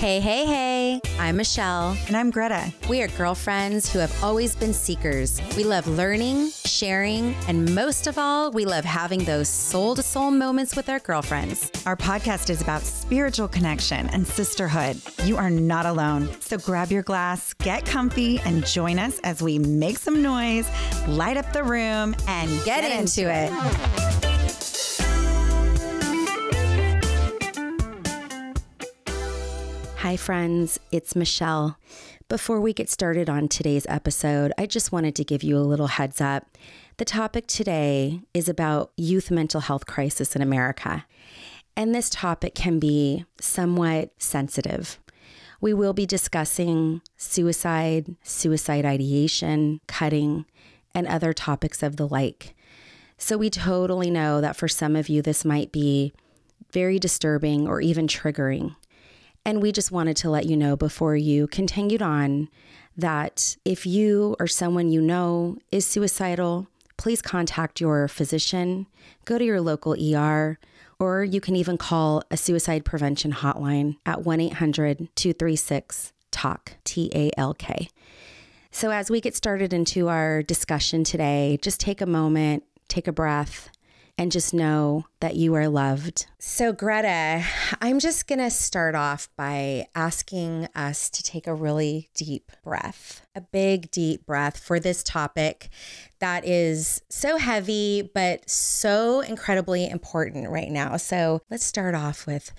Hey, hey, hey, I'm Michelle. And I'm Greta. We are girlfriends who have always been seekers. We love learning, sharing, and most of all, we love having those soul-to-soul moments with our girlfriends. Our podcast is about spiritual connection and sisterhood. You are not alone. So grab your glass, get comfy, and join us as we make some noise, light up the room, and get into it. Hi friends, it's Michelle. Before we get started on today's episode, I just wanted to give you a little heads up. The topic today is about youth mental health crisis in America. And this topic can be somewhat sensitive. We will be discussing suicide ideation, cutting, and other topics of the like. So we totally know that for some of you, this might be very disturbing or even triggering. And we just wanted to let you know before you continued on that if you or someone you know is suicidal, please contact your physician, go to your local ER, or you can even call a suicide prevention hotline at 1-800-236-TALK, T-A-L-K. So as we get started into our discussion today, just take a moment, take a breath, and just know that you are loved. So Greta, I'm just going to start off by asking us to take a really deep breath, a big deep breath for this topic that is so heavy, but so incredibly important right now. So let's start off with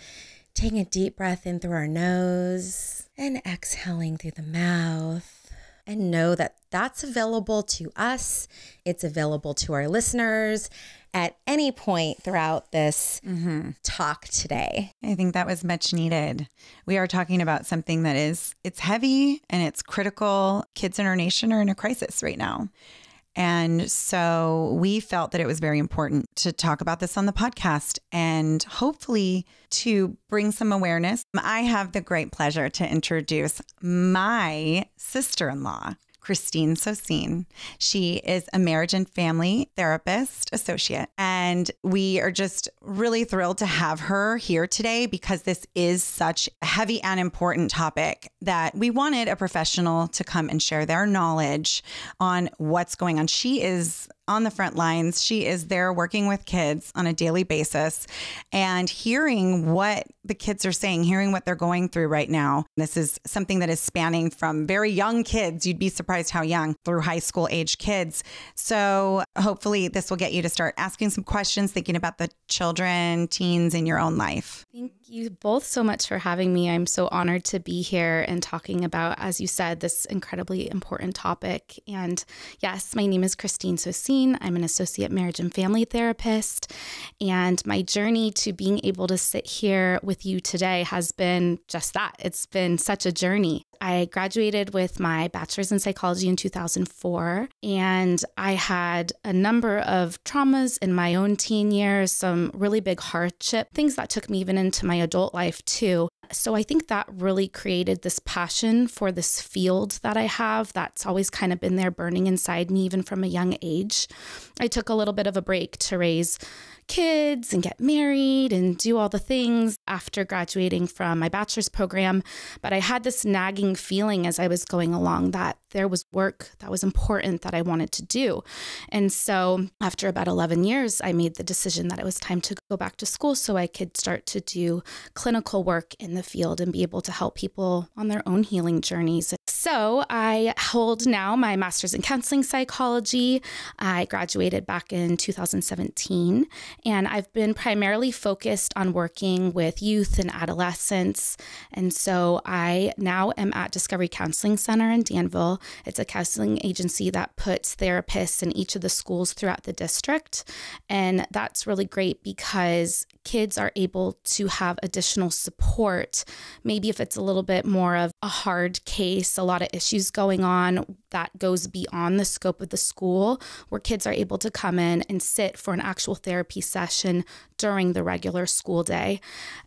taking a deep breath in through our nose and exhaling through the mouth. And know that that's available to us. It's available to our listeners at any point throughout this talk today. I think that was much needed. We are talking about something that it's heavy and it's critical. Kids in our nation are in a crisis right now. And so we felt that it was very important to talk about this on the podcast and hopefully to bring some awareness. I have the great pleasure to introduce my sister-in-law, Kristine Sosine. She is a marriage and family therapist associate, and we are just really thrilled to have her here today because this is such a heavy and important topic that we wanted a professional to come and share their knowledge on what's going on. She is on the front lines. She is there working with kids on a daily basis and hearing what the kids are saying, hearing what they're going through right now. This is something that is spanning from very young kids. You'd be surprised how young, through high school age kids. So hopefully this will get you to start asking some questions, thinking about the children, teens in your own life. Thank you both so much for having me. I'm so honored to be here and talking about, as you said, this incredibly important topic. And yes, my name is Kristine Sosine. I'm an associate marriage and family therapist, and my journey to being able to sit here with you today has been just that. It's been such a journey. I graduated with my bachelor's in psychology in 2004, and I had a number of traumas in my own teen years, some really big hardship, things that took me even into my adult life too. So I think that really created this passion for this field that I have that's always kind of been there burning inside me, even from a young age. I took a little bit of a break to raise kids and get married and do all the things after graduating from my bachelor's program. But I had this nagging feeling as I was going along that there was work that was important that I wanted to do. And so after about 11 years, I made the decision that it was time to go back to school so I could start to do clinical work in the field and be able to help people on their own healing journeys. So I hold now my master's in counseling psychology. I graduated back in 2017, and I've been primarily focused on working with youth and adolescents. And so I now am at Discovery Counseling Center in Danville. It's a counseling agency that puts therapists in each of the schools throughout the district. And that's really great because kids are able to have additional support. Maybe if it's a little bit more of a hard case, a lot of issues going on that goes beyond the scope of the school, where kids are able to come in and sit for an actual therapy session during the regular school day.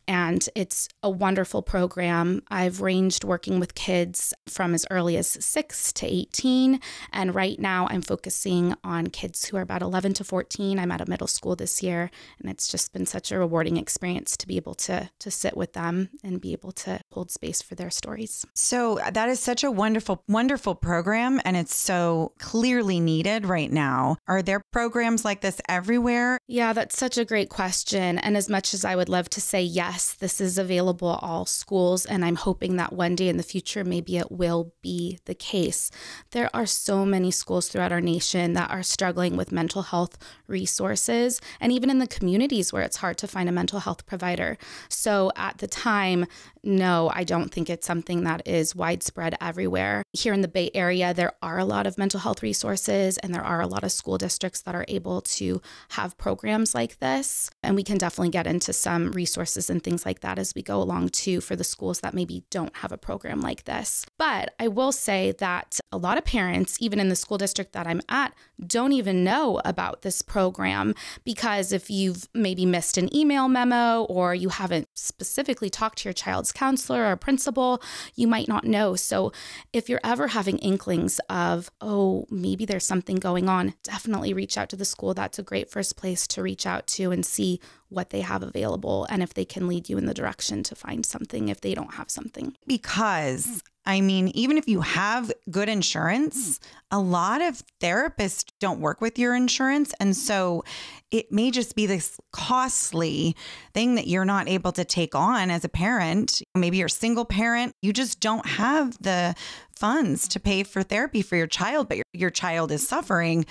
And it's a wonderful program. I've ranged working with kids from as early as 6 to 18. And right now I'm focusing on kids who are about 11 to 14. I'm at a middle school this year. And it's just been such a rewarding experience to be able to sit with them and be able to hold space for their stories. So that is such a wonderful, wonderful program. And it's so clearly needed right now. Are there programs like this everywhere? Yeah, that's such a great question. And as much as I would love to say, yes, this is available at all schools, and I'm hoping that one day in the future, maybe it will be the case. There are so many schools throughout our nation that are struggling with mental health resources, and even in the communities where it's hard to find a mental health provider. So at the time, no, I don't think it's something that is widespread everywhere. Here in the Bay Area, there are a lot of mental health resources, and there are a lot of school districts that are able to have programs like this. And we can definitely get into some resources and things like that as we go along too for the schools that maybe don't have a program like this. But I will say that a lot of parents, even in the school district that I'm at, don't even know about this program, because if you've maybe missed an email memo or you haven't specifically talked to your child's counselor or principal, you might not know. So if you're ever having inklings of, oh, maybe there's something going on, definitely reach out to the school. That's a great first place to reach out to and see what they have available and if they can lead you in the direction to find something if they don't have something. Because I mean, even if you have good insurance, a lot of therapists don't work with your insurance. And so it may just be this costly thing that you're not able to take on as a parent. Maybe you're a single parent. You just don't have the funds to pay for therapy for your child, but your child is suffering.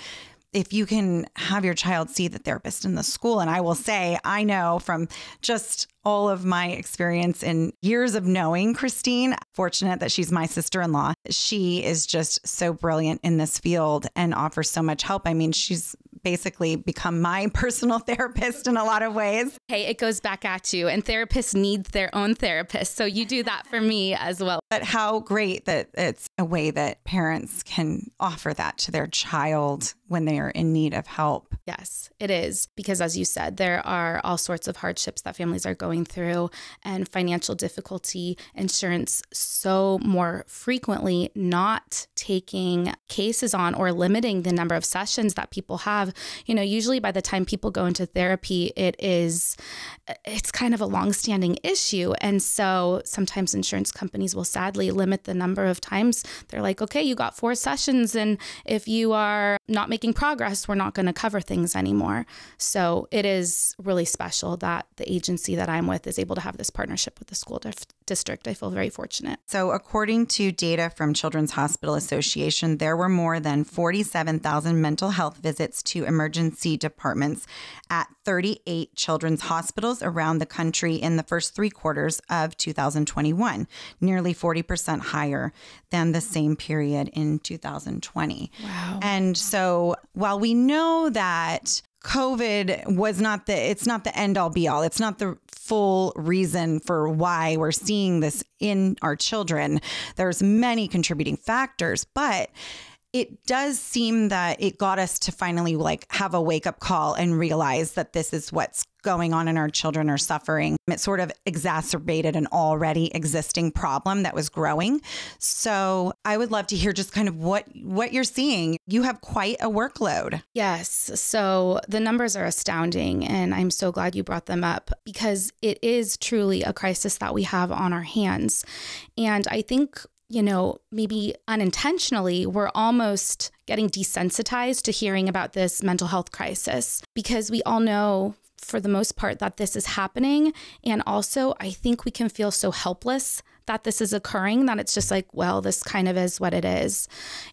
If you can have your child see the therapist in the school. And I will say, I know from just all of my experience in years of knowing Kristine, fortunate that she's my sister-in-law. She is just so brilliant in this field and offers so much help. I mean, she's basically become my personal therapist in a lot of ways. Hey, it goes back at you, and therapists need their own therapist. So you do that for me as well. But how great that it's a way that parents can offer that to their child when they are in need of help. Yes, it is. Because as you said, there are all sorts of hardships that families are going through, and financial difficulty, insurance so more frequently not taking cases on or limiting the number of sessions that people have. You know, usually by the time people go into therapy, it's kind of a longstanding issue. And so sometimes insurance companies will sadly limit the number of times. They're like, okay, you got 4 sessions, and if you are not making progress, we're not going to cover things anymore. So it is really special that the agency that I'm with is able to have this partnership with the school district. I feel very fortunate. So according to data from Children's Hospital Association, there were more than 47,000 mental health visits to emergency departments at 38 children's hospitals around the country in the first 3 quarters of 2021, nearly 40% higher than the same period in 2020. Wow. And so while we know that COVID it's not the end all be all. It's not the full reason for why we're seeing this in our children. There's many contributing factors, but it does seem that it got us to finally have a wake up call and realize that this is what's going on and our children are suffering. It sort of exacerbated an already existing problem that was growing. So I would love to hear just kind of what you're seeing. You have quite a workload. Yes. So the numbers are astounding, and I'm so glad you brought them up because it is truly a crisis that we have on our hands. And I think maybe unintentionally, we're almost getting desensitized to hearing about this mental health crisis because we all know for the most part that this is happening. And also, I think we can feel so helpless that this is occurring that it's just like, well, this kind of is what it is.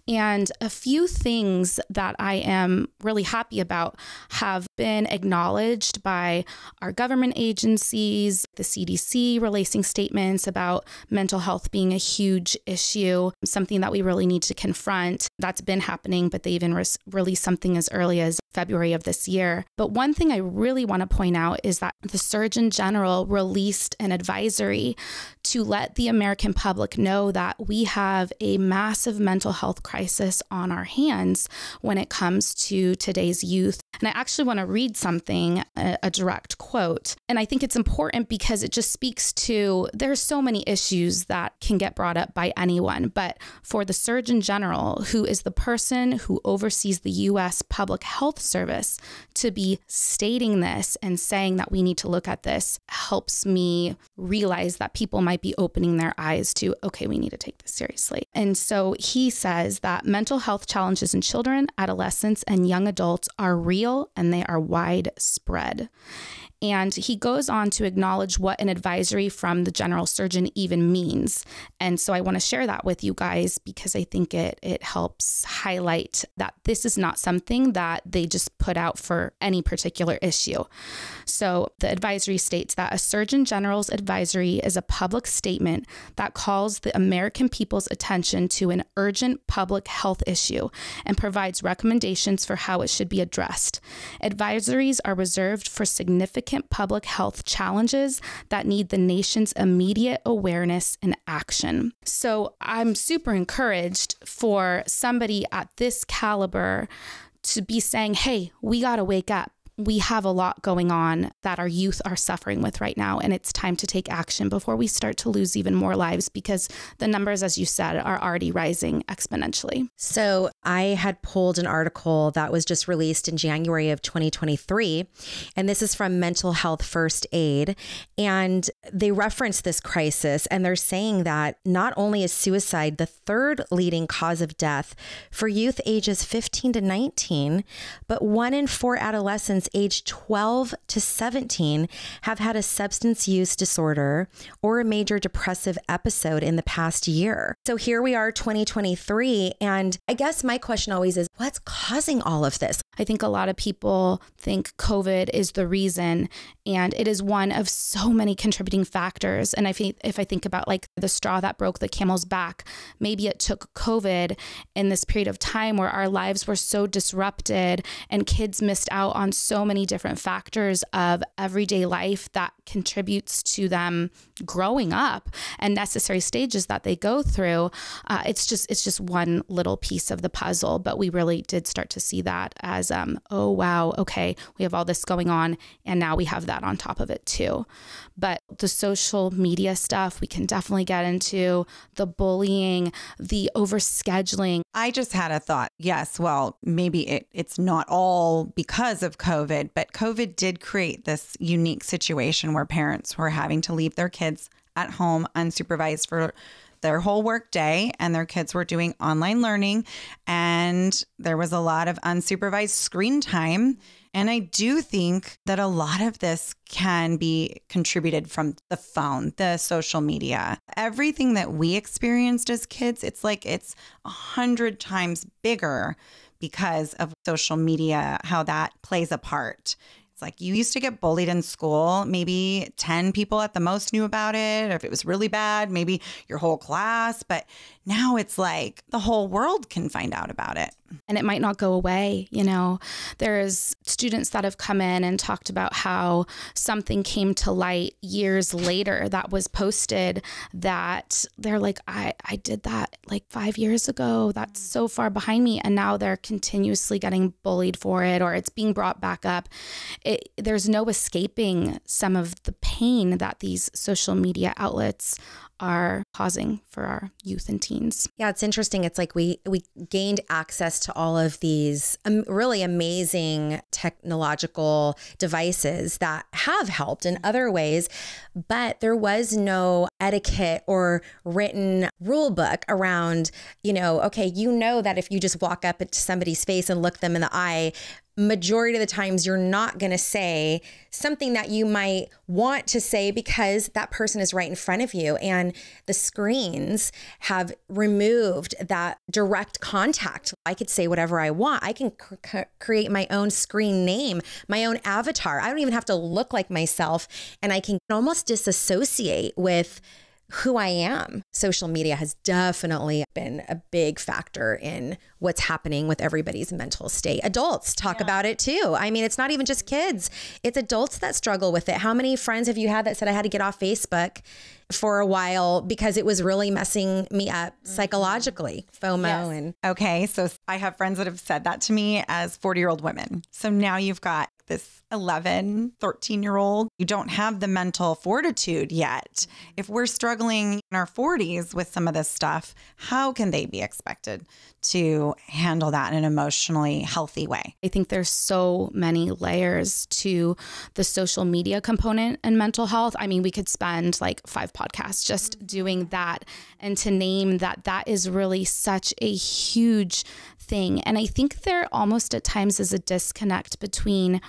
And a few things that I am really happy about have been acknowledged by our government agencies, the CDC releasing statements about mental health being a huge issue, something that we really need to confront. That's been happening, but they even released something as early as February of this year. But one thing I really want to point out is that the Surgeon General released an advisory to let the the American public know that we have a massive mental health crisis on our hands when it comes to today's youth. And I actually want to read something, a direct quote. And I think it's important because it just speaks to, there's so many issues that can get brought up by anyone. But for the Surgeon General, who is the person who oversees the U.S. Public Health Service, to be stating this and saying that we need to look at this helps me realize that people might be opening their eyes to, okay, we need to take this seriously. And so he says that mental health challenges in children, adolescents, and young adults are real and they are widespread. And he goes on to acknowledge what an advisory from the general surgeon even means. And so I want to share that with you guys because I think it helps highlight that this is not something that they just put out for any particular issue. So the advisory states that a Surgeon General's advisory is a public statement that calls the American people's attention to an urgent public health issue and provides recommendations for how it should be addressed. Advisories are reserved for significant public health challenges that need the nation's immediate awareness and action. So I'm super encouraged for somebody at this caliber to be saying, hey, we got to wake up. We have a lot going on that our youth are suffering with right now, and it's time to take action before we start to lose even more lives because the numbers, as you said, are already rising exponentially. So I had pulled an article that was just released in January of 2023, and this is from Mental Health First Aid, and they reference this crisis, and they're saying that not only is suicide the third leading cause of death for youth ages 15 to 19, but 1 in 4 adolescents aged 12 to 17 have had a substance use disorder or a major depressive episode in the past year. So here we are, 2023. And I guess my question always is, what's causing all of this? I think a lot of people think COVID is the reason, and it is one of so many contributing factors. And if I think about like the straw that broke the camel's back, maybe it took COVID in this period of time where our lives were so disrupted and kids missed out on so many different factors of everyday life that contributes to them growing up and necessary stages that they go through. It's just one little piece of the puzzle, but we really did start to see that as, oh, wow, okay, we have all this going on and now we have that on top of it too. But the social media stuff, we can definitely get into the bullying, the overscheduling. I just had a thought. Yes, well, maybe it's not all because of COVID, but COVID did create this unique situation where parents were having to leave their kids at home unsupervised for their whole work day, and their kids were doing online learning, and there was a lot of unsupervised screen time. And I do think that a lot of this can be contributed from the phone, the social media, everything that we experienced as kids. It's like it's 100 times bigger because of social media, how that plays a part. It's like you used to get bullied in school. Maybe 10 people at the most knew about it. Or if it was really bad, maybe your whole class. But now it's like the whole world can find out about it. And it might not go away. You know, there's students that have come in and talked about how something came to light years later that was posted that they're like, I did that like 5 years ago. That's so far behind me. And now they're continuously getting bullied for it, or it's being brought back up. There's no escaping some of the pain that these social media outlets are causing for our youth and teens. Yeah, it's interesting. It's like we gained access to all of these really amazing technological devices that have helped in other ways, but there was no etiquette or written rule book around, okay, that if you just walk up to somebody's face and look them in the eye, majority of the times you're not going to say something that you might want to say because that person is right in front of you. And the screens have removed that direct contact. I could say whatever I want. I can create my own screen name, my own avatar. I don't even have to look like myself, and I can almost disassociate with who I am. Social media has definitely been a big factor in what's happening with everybody's mental state. Adults talk about it too. I mean, it's not even just kids. It's adults that struggle with it. How many friends have you had that said, I had to get off Facebook for a while because it was really messing me up psychologically, FOMO. Yes. And okay, so I have friends that have said that to me as 40-year-old women. So now you've got this 11, 13-year-old. You don't have the mental fortitude yet. If we're struggling in our 40s with some of this stuff, how can they be expected to handle that in an emotionally healthy way? I think there's so many layers to the social media component and mental health. I mean, we could spend like 5 podcasts just doing that, and to name that is really such a huge thing. And I think there almost at times is a disconnect between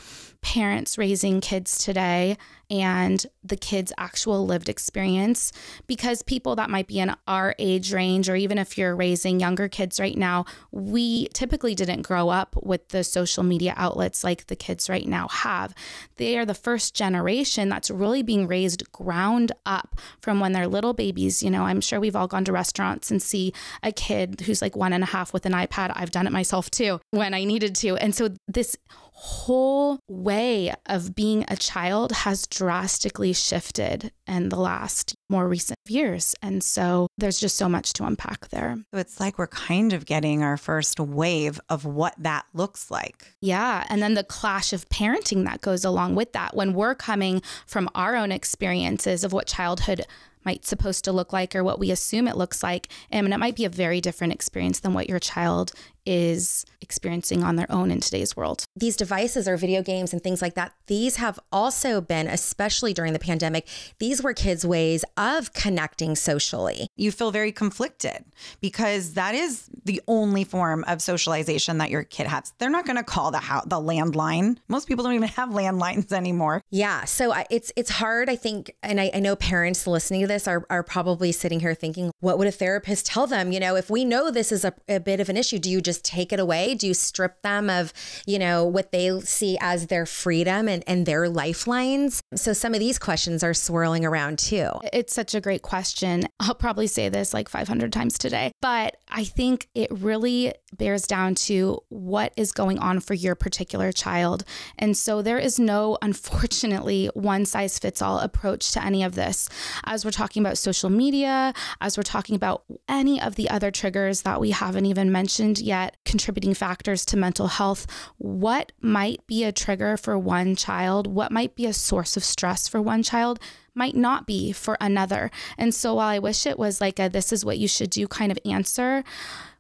parents raising kids today and the kids' actual lived experience, because people that might be in our age range, or even if you're raising younger kids right now, we typically didn't grow up with the social media outlets like the kids right now have. They are the first generation that's really being raised ground up from when they're little babies. You know, I'm sure we've all gone to restaurants and see a kid who's like 1.5 with an iPad. I've done it myself too when I needed to. And so this whole way of being a child has drastically shifted in the last more recent years. And so there's just so much to unpack there. So it's like we're kind of getting our first wave of what that looks like. Yeah. And then the clash of parenting that goes along with that, when we're coming from our own experiences of what childhood might supposed to look like, or what we assume it looks like. And it might be a very different experience than what your child is experiencing on their own in today's world. These devices or video games and things like that, these have also been, especially during the pandemic, these were kids' ways of connecting socially. You feel very conflicted because that is the only form of socialization that your kid has. They're not going to call the landline. Most people don't even have landlines anymore. Yeah. So it's hard, I think. And I know parents listening to this are probably sitting here thinking, what would a therapist tell them? You know, if we know this is a bit of an issue, do you just take it away? Do you strip them of, you know, what they see as their freedom and their lifelines? So some of these questions are swirling around too. It's such a great question. I'll probably say this like 500 times today, but I think it really bears down to what is going on for your particular child. And so there is no, unfortunately, one size fits all approach to any of this. As we're talking about social media, as we're talking about any of the other triggers that we haven't even mentioned yet, contributing factors to mental health, what might be a trigger for one child, what might be a source of stress for one child, might not be for another. And so while I wish it was like this is what you should do kind of answer,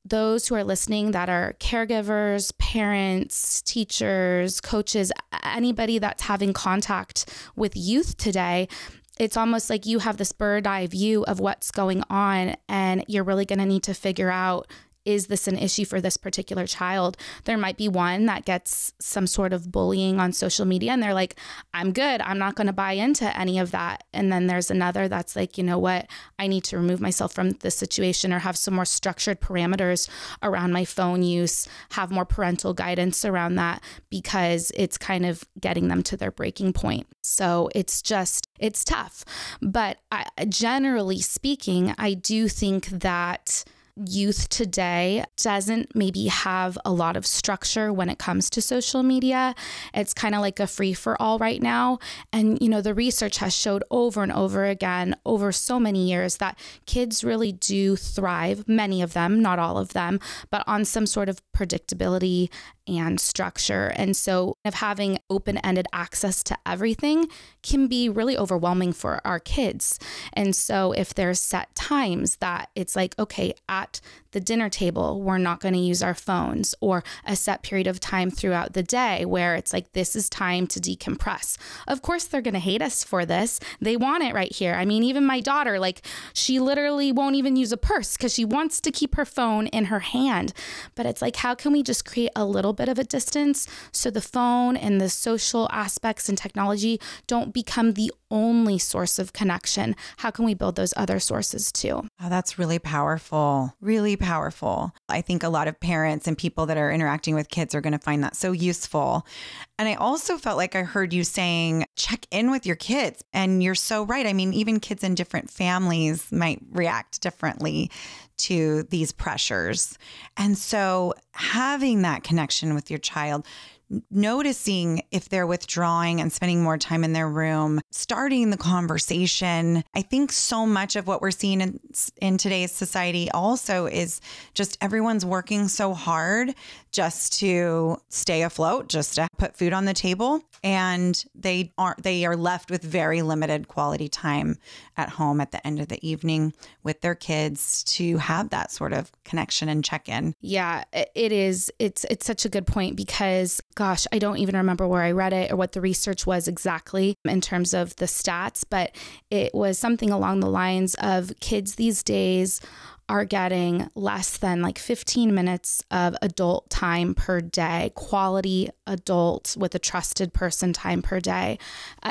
those who are listening that are caregivers, parents, teachers, coaches, anybody that's having contact with youth today, it's almost like you have this bird's eye view of what's going on, and you're really going to need to figure out, is this an issue for this particular child? There might be one that gets some sort of bullying on social media and they're like, I'm good. I'm not going to buy into any of that. And then there's another that's like, you know what? I need to remove myself from this situation or have some more structured parameters around my phone use, have more parental guidance around that, because it's kind of getting them to their breaking point. So it's tough. But generally speaking, I do think that youth today doesn't maybe have a lot of structure when it comes to social media. It's kind of like a free for all right now. And, you know, the research has showed over and over again over so many years that kids really do thrive, many of them, not all of them, but on some sort of predictability and structure. And so having open-ended access to everything can be really overwhelming for our kids. And so if there's set times that it's like, okay, at the dinner table, we're not going to use our phones, or a set period of time throughout the day where it's like, this is time to decompress. Of course, they're going to hate us for this. They want it right here. I mean, even my daughter, like, she literally won't even use a purse because she wants to keep her phone in her hand. But it's like, how can we just create a little bit of a distance so the phone and the social aspects and technology don't become the only source of connection? How can we build those other sources too? Oh, that's really powerful. Really powerful. I think a lot of parents and people that are interacting with kids are going to find that so useful. And I also felt like I heard you saying, check in with your kids. And you're so right. I mean, even kids in different families might react differently to these pressures. And so having that connection with your child, noticing if they're withdrawing and spending more time in their room, starting the conversation. I think so much of what we're seeing in today's society also is just everyone's working so hard just to stay afloat, just to put food on the table. And they are left with very limited quality time at home at the end of the evening with their kids to have that sort of connection and check-in. Yeah, it is. It's such a good point because, gosh, I don't even remember where I read it or what the research was exactly in terms of the stats, but it was something along the lines of kids these days are getting less than like 15 minutes of adult time per day, quality adult with a trusted person time per day.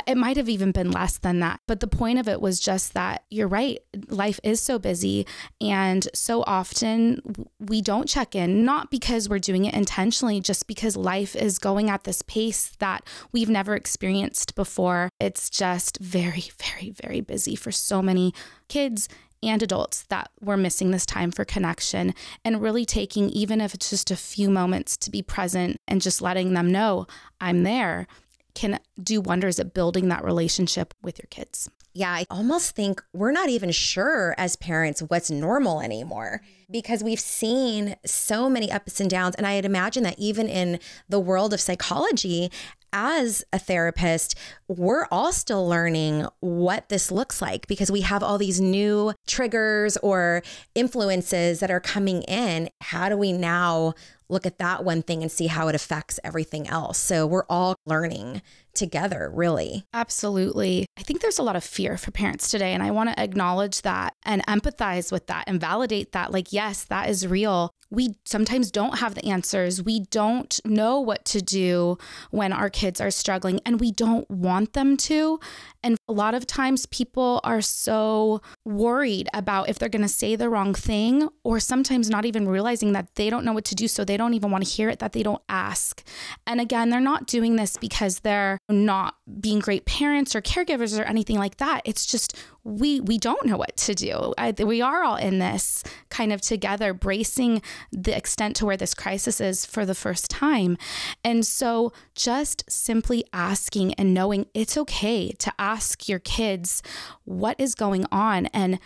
It might have even been less than that. But the point of it was just that you're right. Life is so busy. And so often we don't check in, not because we're doing it intentionally, just because life is going at this pace that we've never experienced before. It's just very, very, very busy for so many kids and adults that we're missing this time for connection, and really taking, even if it's just a few moments, to be present and just letting them know I'm there, can do wonders at building that relationship with your kids. Yeah, I almost think we're not even sure as parents what's normal anymore because we've seen so many ups and downs. And I'd imagine that even in the world of psychology, as a therapist, we're all still learning what this looks like because we have all these new triggers or influences that are coming in. How do we now look at that one thing and see how it affects everything else? So we're all learning together, really. Absolutely. I think there's a lot of fear for parents today, and I want to acknowledge that and empathize with that and validate that. Like, yes, that is real. We sometimes don't have the answers. We don't know what to do when our kids are struggling, and we don't want them to. And a lot of times people are so worried about if they're going to say the wrong thing, or sometimes not even realizing that they don't know what to do. So they don't even want to hear it, that they don't ask. And again, they're not doing this because they're not being great parents or caregivers or anything like that. It's just we don't know what to do. We are all in this kind of together, bracing the extent to where this crisis is for the first time. And so just simply asking and knowing it's okay to ask your kids what is going on, and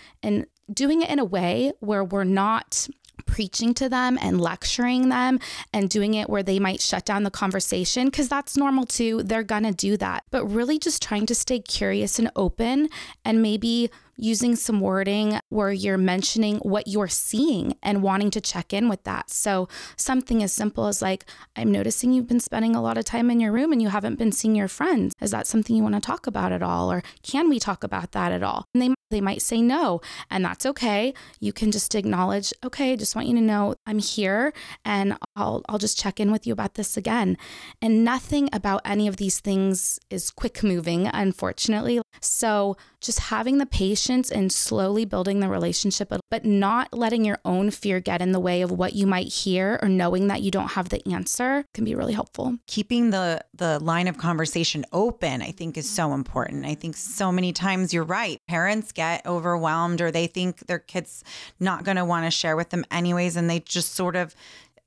doing it in a way where we're not preaching to them and lecturing them and doing it where they might shut down the conversation, because that's normal too. They're gonna do that. But really just trying to stay curious and open, and maybe using some wording where you're mentioning what you're seeing and wanting to check in with that. So something as simple as like, I'm noticing you've been spending a lot of time in your room and you haven't been seeing your friends. Is that something you want to talk about at all? Or can we talk about that at all? And they might say no, and that's okay. You can just acknowledge, okay, I just want you to know I'm here and I'll just check in with you about this again. And nothing about any of these things is quick moving, unfortunately. So just having the patience and slowly building the relationship, but not letting your own fear get in the way of what you might hear, or knowing that you don't have the answer, can be really helpful. Keeping the line of conversation open, I think, is so important. I think so many times you're right. Parents get overwhelmed, or they think their kid's not going to want to share with them anyways. And they just sort of,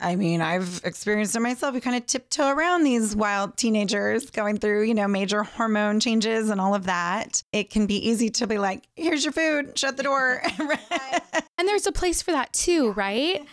I mean, I've experienced it myself. You kind of tiptoe around these wild teenagers going through, major hormone changes and all of that. It can be easy to be like, here's your food, shut the door. And there's a place for that too, right?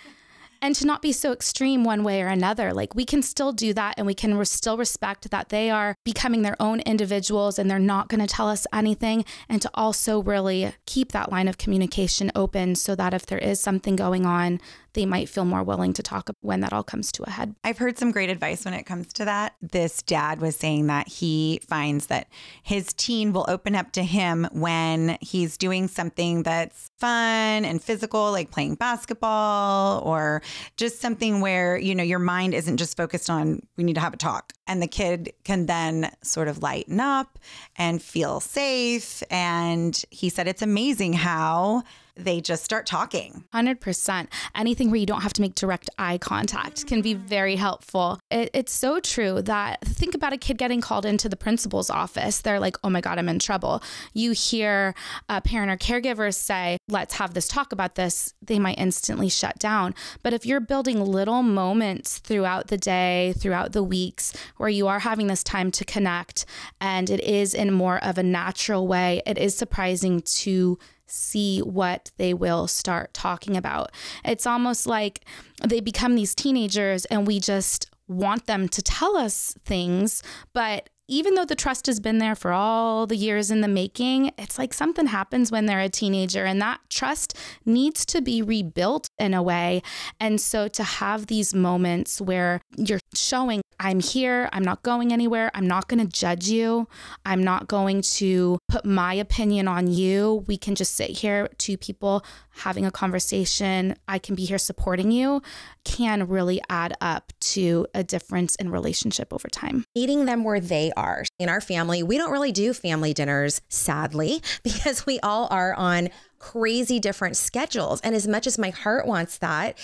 And to not be so extreme one way or another. Like, we can still do that, and we can still respect that they are becoming their own individuals and they're not going to tell us anything. And to also really keep that line of communication open so that if there is something going on, they might feel more willing to talk when that all comes to a head. I've heard some great advice when it comes to that. This dad was saying that he finds that his teen will open up to him when he's doing something that's fun and physical, like playing basketball, or just something where, your mind isn't just focused on, we need to have a talk. And the kid can then sort of lighten up and feel safe. And he said it's amazing how they just start talking. 100%. Anything where you don't have to make direct eye contact can be very helpful. It's so true that think about a kid getting called into the principal's office. They're like, oh my God, I'm in trouble. You hear a parent or caregiver say, let's have this talk about this. They might instantly shut down. But if you're building little moments throughout the day, throughout the weeks, where you are having this time to connect, and it is in more of a natural way, it is surprising to see what they will start talking about. It's almost like they become these teenagers and we just want them to tell us things, but even though the trust has been there for all the years in the making, it's like something happens when they're a teenager and that trust needs to be rebuilt in a way. And so to have these moments where you're showing, I'm here, I'm not going anywhere, I'm not going to judge you, I'm not going to put my opinion on you. We can just sit here, two people having a conversation, I can be here supporting you, can really add up to a difference in relationship over time. Meeting them where they are. In our family, we don't really do family dinners, sadly, because we all are on crazy different schedules. And as much as my heart wants that,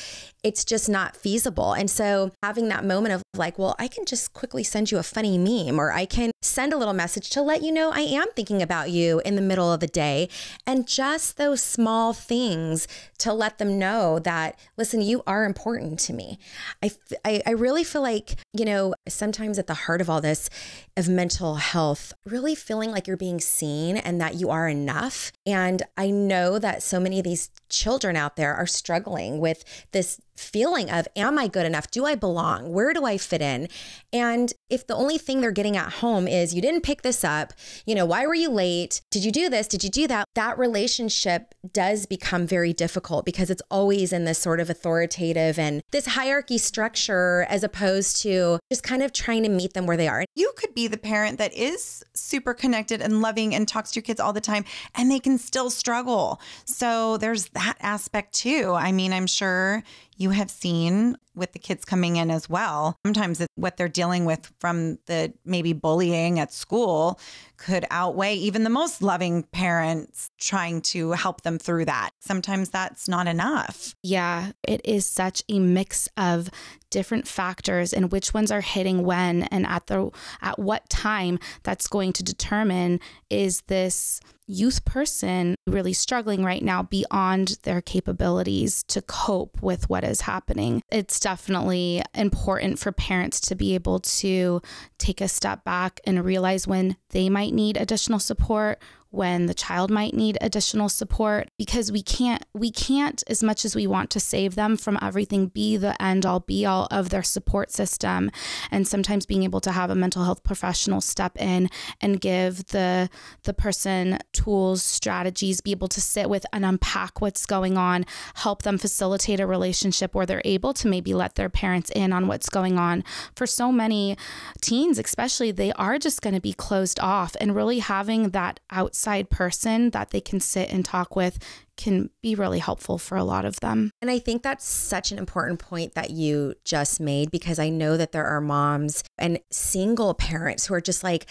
it's just not feasible. And so having that moment of like, well, I can just quickly send you a funny meme, or I can send a little message to let you know I am thinking about you in the middle of the day. And just those small things to let them know that, listen, you are important to me. I really feel like, you know, sometimes at the heart of all this, of mental health, really feeling like you're being seen and that you are enough. And I know that so many of these children out there are struggling with this feeling of, am I good enough? Do I belong? Where do I fit in? And if the only thing they're getting at home is, you didn't pick this up, you know, why were you late? Did you do this? Did you do that? That relationship does become very difficult because it's always in this sort of authoritative and this hierarchy structure, as opposed to just kind of trying to meet them where they are. You could be the parent that is super connected and loving and talks to your kids all the time, and they can still struggle. So there's that aspect too. I mean, I'm sure you have seen with the kids coming in as well. Sometimes what they're dealing with from the maybe bullying at school could outweigh even the most loving parents trying to help them through that. Sometimes that's not enough. Yeah, it is such a mix of different factors and which ones are hitting when and at what time. That's going to determine, is this youth person really struggling right now beyond their capabilities to cope with what is happening. It's definitely important for parents to be able to take a step back and realize when they might need additional support, when the child might need additional support, because we can't, as much as we want to save them from everything, be the end all be all of their support system. And sometimes being able to have a mental health professional step in and give the person tools, strategies, be able to sit with and unpack what's going on, help them facilitate a relationship where they're able to maybe let their parents in on what's going on. For so many teens, especially, they are just going to be closed off, and really having that outside person that they can sit and talk with can be really helpful for a lot of them. And I think that's such an important point that you just made, because I know that there are moms and single parents who are just like,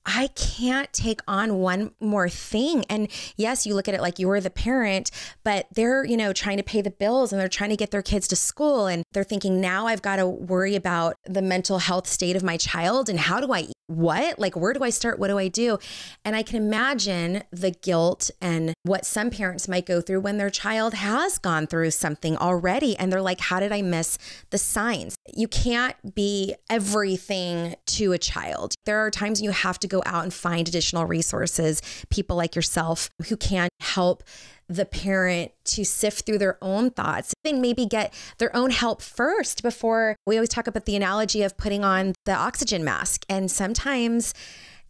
I can't take on one more thing. And yes, you look at it like you're the parent, but they're, you know, trying to pay the bills and they're trying to get their kids to school. And they're thinking, now I've got to worry about the mental health state of my child. And how do I, like, where do I start? What do I do? And I can imagine the guilt and what some parents might go through when their child has gone through something already. And they're like, how did I miss the signs? You can't be everything to a child. There are times you have to go out and find additional resources, people like yourself who can help the parent to sift through their own thoughts and maybe get their own help first before. We always talk about the analogy of putting on the oxygen mask. And sometimes,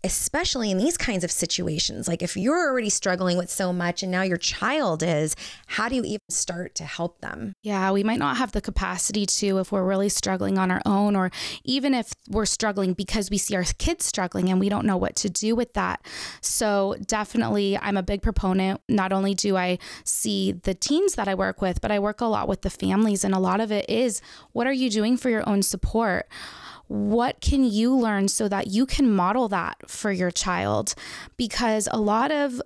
especially in these kinds of situations, like if you're already struggling with so much and now your child is, how do you even start to help them? Yeah, we might not have the capacity to, if we're really struggling on our own, or even if we're struggling because we see our kids struggling and we don't know what to do with that. So definitely, I'm a big proponent. Not only do I see the teens that I work with, but I work a lot with the families. And a lot of it is, what are you doing for your own support? what can you learn so that you can model that for your child? Because a lot of,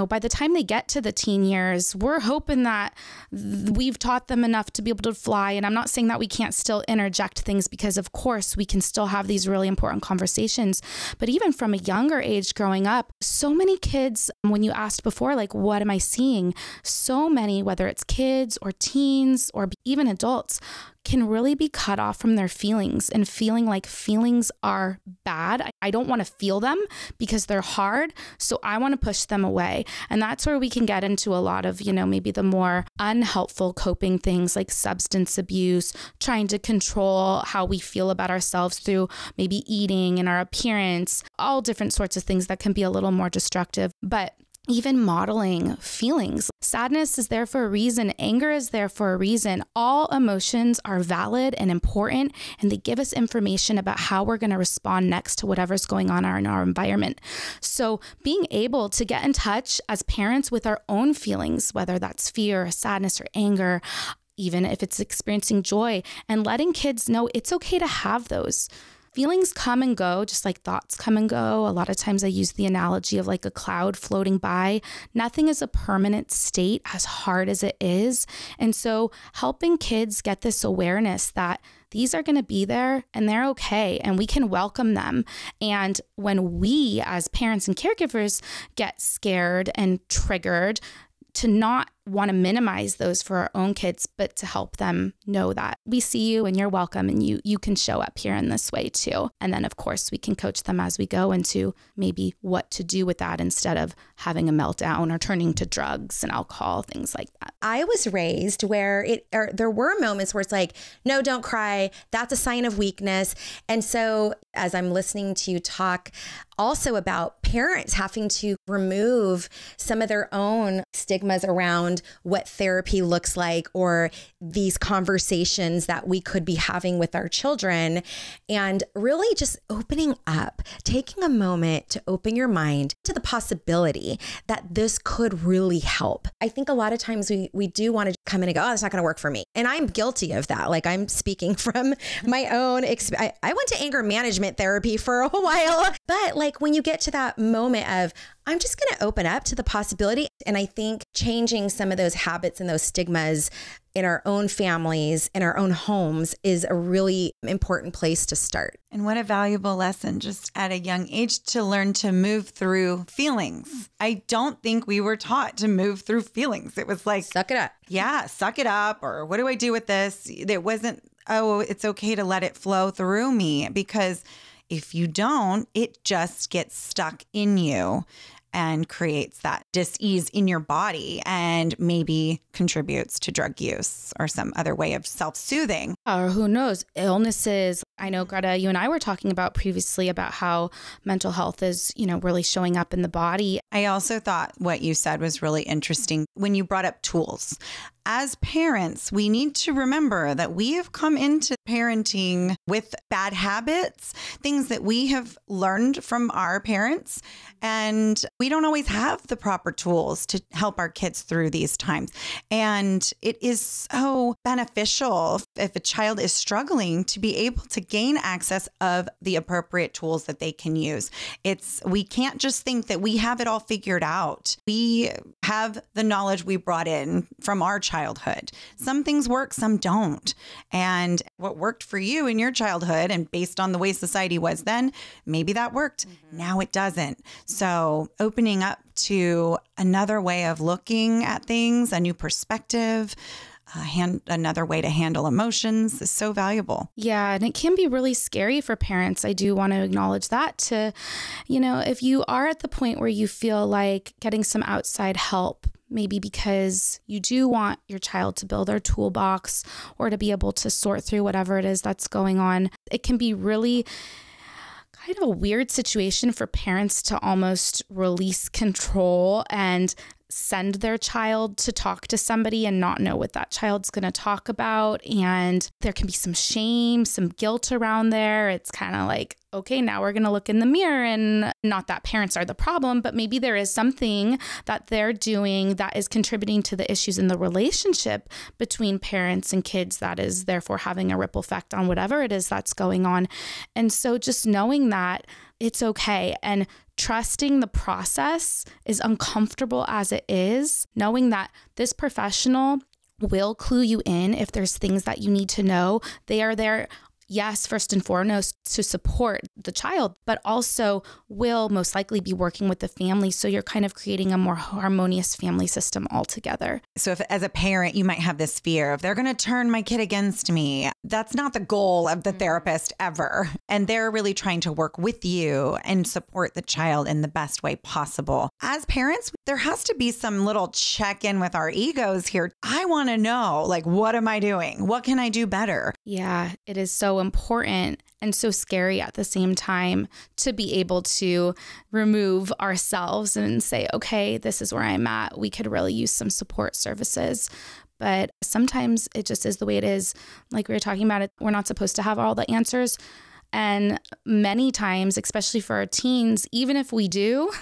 by the time they get to the teen years, we're hoping that we've taught them enough to be able to fly. And I'm not saying that we can't still interject things, because of course we can still have these really important conversations. But even from a younger age growing up, so many kids, when you asked before, like, what am I seeing? So many, whether it's kids or teens or even adults, can really be cut off from their feelings and feeling like feelings are bad. I don't want to feel them because they're hard. So I want to push them away. And that's where we can get into a lot of, maybe the more unhelpful coping things like substance abuse, trying to control how we feel about ourselves through maybe eating and our appearance, all different sorts of things that can be a little more destructive. But even modeling feelings. Sadness is there for a reason. Anger is there for a reason. All emotions are valid and important, and they give us information about how we're going to respond next to whatever's going on in our environment. So being able to get in touch as parents with our own feelings, whether that's fear, sadness, or anger, even if it's experiencing joy, and letting kids know it's okay to have those. Feelings come and go, just like thoughts come and go. A lot of times I use the analogy of like a cloud floating by. Nothing is a permanent state, as hard as it is. And so helping kids get this awareness that these are going to be there and they're okay, and we can welcome them. And when we as parents and caregivers get scared and triggered, to not want to minimize those for our own kids, but to help them know that we see you and you're welcome, and you can show up here in this way too. And then of course we can coach them as we go into maybe what to do with that instead of having a meltdown or turning to drugs and alcohol, things like that. I was raised where there were moments where it's like, no, don't cry. That's a sign of weakness. And so as I'm listening to you talk also about parents having to remove some of their own stigmas around what therapy looks like, or these conversations that we could be having with our children, and really just opening up, taking a moment to open your mind to the possibility that this could really help. I think a lot of times we do want to come in and go, oh, that's not going to work for me. And I'm guilty of that. Like, I'm speaking from my own experience. I went to anger management therapy for a while, but like when you get to that moment of, I'm just going to open up to the possibility. And I think changing some of those habits and those stigmas in our own families, in our own homes, is a really important place to start. And what a valuable lesson just at a young age to learn to move through feelings. I don't think we were taught to move through feelings. It was like, suck it up. Yeah, suck it up. Or what do I do with this? It wasn't, oh, it's okay to let it flow through me, because if you don't, it just gets stuck in you and creates that dis-ease in your body and maybe contributes to drug use or some other way of self-soothing. Or who knows, illnesses. I know, Greta, you and I were talking about previously about how mental health is, really showing up in the body. I also thought what you said was really interesting when you brought up tools. As parents, we need to remember that we have come into parenting with bad habits, things that we have learned from our parents, and we don't always have the proper tools to help our kids through these times. And it is so beneficial if a child is struggling to be able to gain access of the appropriate tools that they can use. We can't just think that we have it all figured out. We have the knowledge we brought in from our childhood. Some things work, some don't. And what worked for you in your childhood and based on the way society was then, maybe that worked. Mm-hmm. Now it doesn't. So opening up to another way of looking at things, a new perspective, another way to handle emotions is so valuable. Yeah. And it can be really scary for parents. I do want to acknowledge that if you are at the point where you feel like getting some outside help, maybe because you do want your child to build their toolbox or to be able to sort through whatever it is that's going on, it can be really kind of a weird situation for parents to almost release control and send their child to talk to somebody and not know what that child's going to talk about. And there can be some shame, some guilt around there. It's kind of like, okay, now we're going to look in the mirror, and not that parents are the problem, but maybe there is something that they're doing that is contributing to the issues in the relationship between parents and kids that is therefore having a ripple effect on whatever it is that's going on. And so just knowing that it's okay and trusting the process, is uncomfortable as it is, knowing that this professional will clue you in if there's things that you need to know. They are there, yes, first and foremost, to support the child, but also will most likely be working with the family. So you're kind of creating a more harmonious family system altogether. So if as a parent, you might have this fear of they're going to turn my kid against me. That's not the goal of the therapist ever. And they're really trying to work with you and support the child in the best way possible. As parents, there has to be some little check-in with our egos here. I want to know, like, what am I doing? What can I do better? Yeah, it is so important and so scary at the same time to be able to remove ourselves and say, okay, this is where I'm at. We could really use some support services. But sometimes it just is the way it is. Like we were talking about it, we're not supposed to have all the answers. And many times, especially for our teens, even if we do,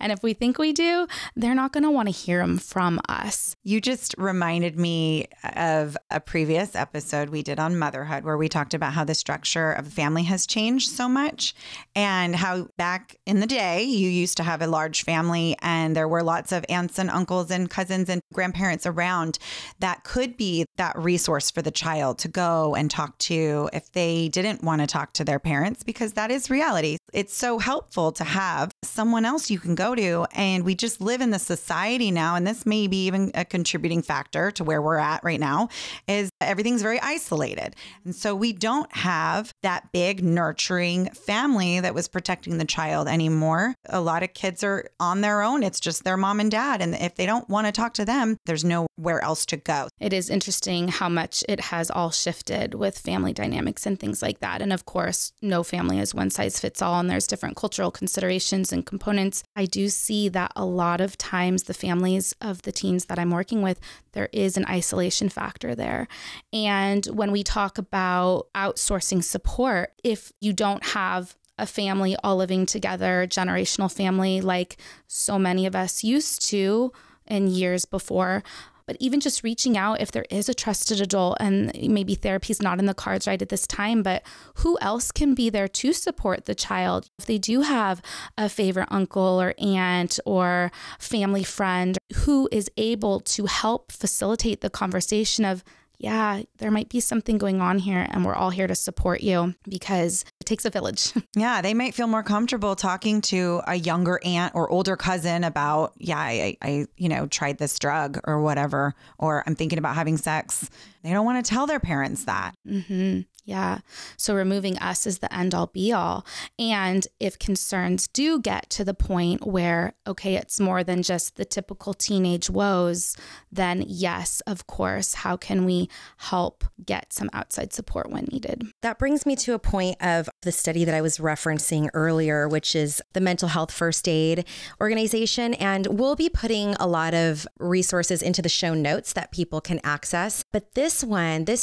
and if we think we do, they're not going to want to hear them from us. You just reminded me of a previous episode we did on motherhood, where we talked about how the structure of a family has changed so much, and how back in the day, you used to have a large family and there were lots of aunts and uncles and cousins and grandparents around that could be that resource for the child to go and talk to if they didn't want to talk to their parents, because that is reality. It's so helpful to have someone else you can go to. And we just live in the society now, and this may be even a contributing factor to where we're at right now, is everything's very isolated. And so we don't have that big nurturing family that was protecting the child anymore. A lot of kids are on their own. It's just their mom and dad. And if they don't want to talk to them, there's nowhere else to go. It is interesting how much it has all shifted with family dynamics and things like that. And of course, no family is one size fits all, and there's different cultural considerations and components. I do see that a lot of times the families of the teens that I'm working with, there is an isolation factor there. And when we talk about outsourcing support, if you don't have a family all living together, generational family, like so many of us used to in years before, but even just reaching out if there is a trusted adult, and maybe therapy is not in the cards right at this time, but who else can be there to support the child? If they do have a favorite uncle or aunt or family friend who is able to help facilitate the conversation of, yeah, there might be something going on here and we're all here to support you, because it takes a village. Yeah, they might feel more comfortable talking to a younger aunt or older cousin about, yeah, I tried this drug or whatever, or I'm thinking about having sex. They don't want to tell their parents that. Mm-hmm. Yeah. So removing us is the end all be all. And if concerns do get to the point where, okay, it's more than just the typical teenage woes, then yes, of course, how can we help get some outside support when needed? That brings me to a point of the study that I was referencing earlier, which is the Mental Health First Aid Organization. And we'll be putting a lot of resources into the show notes that people can access. But this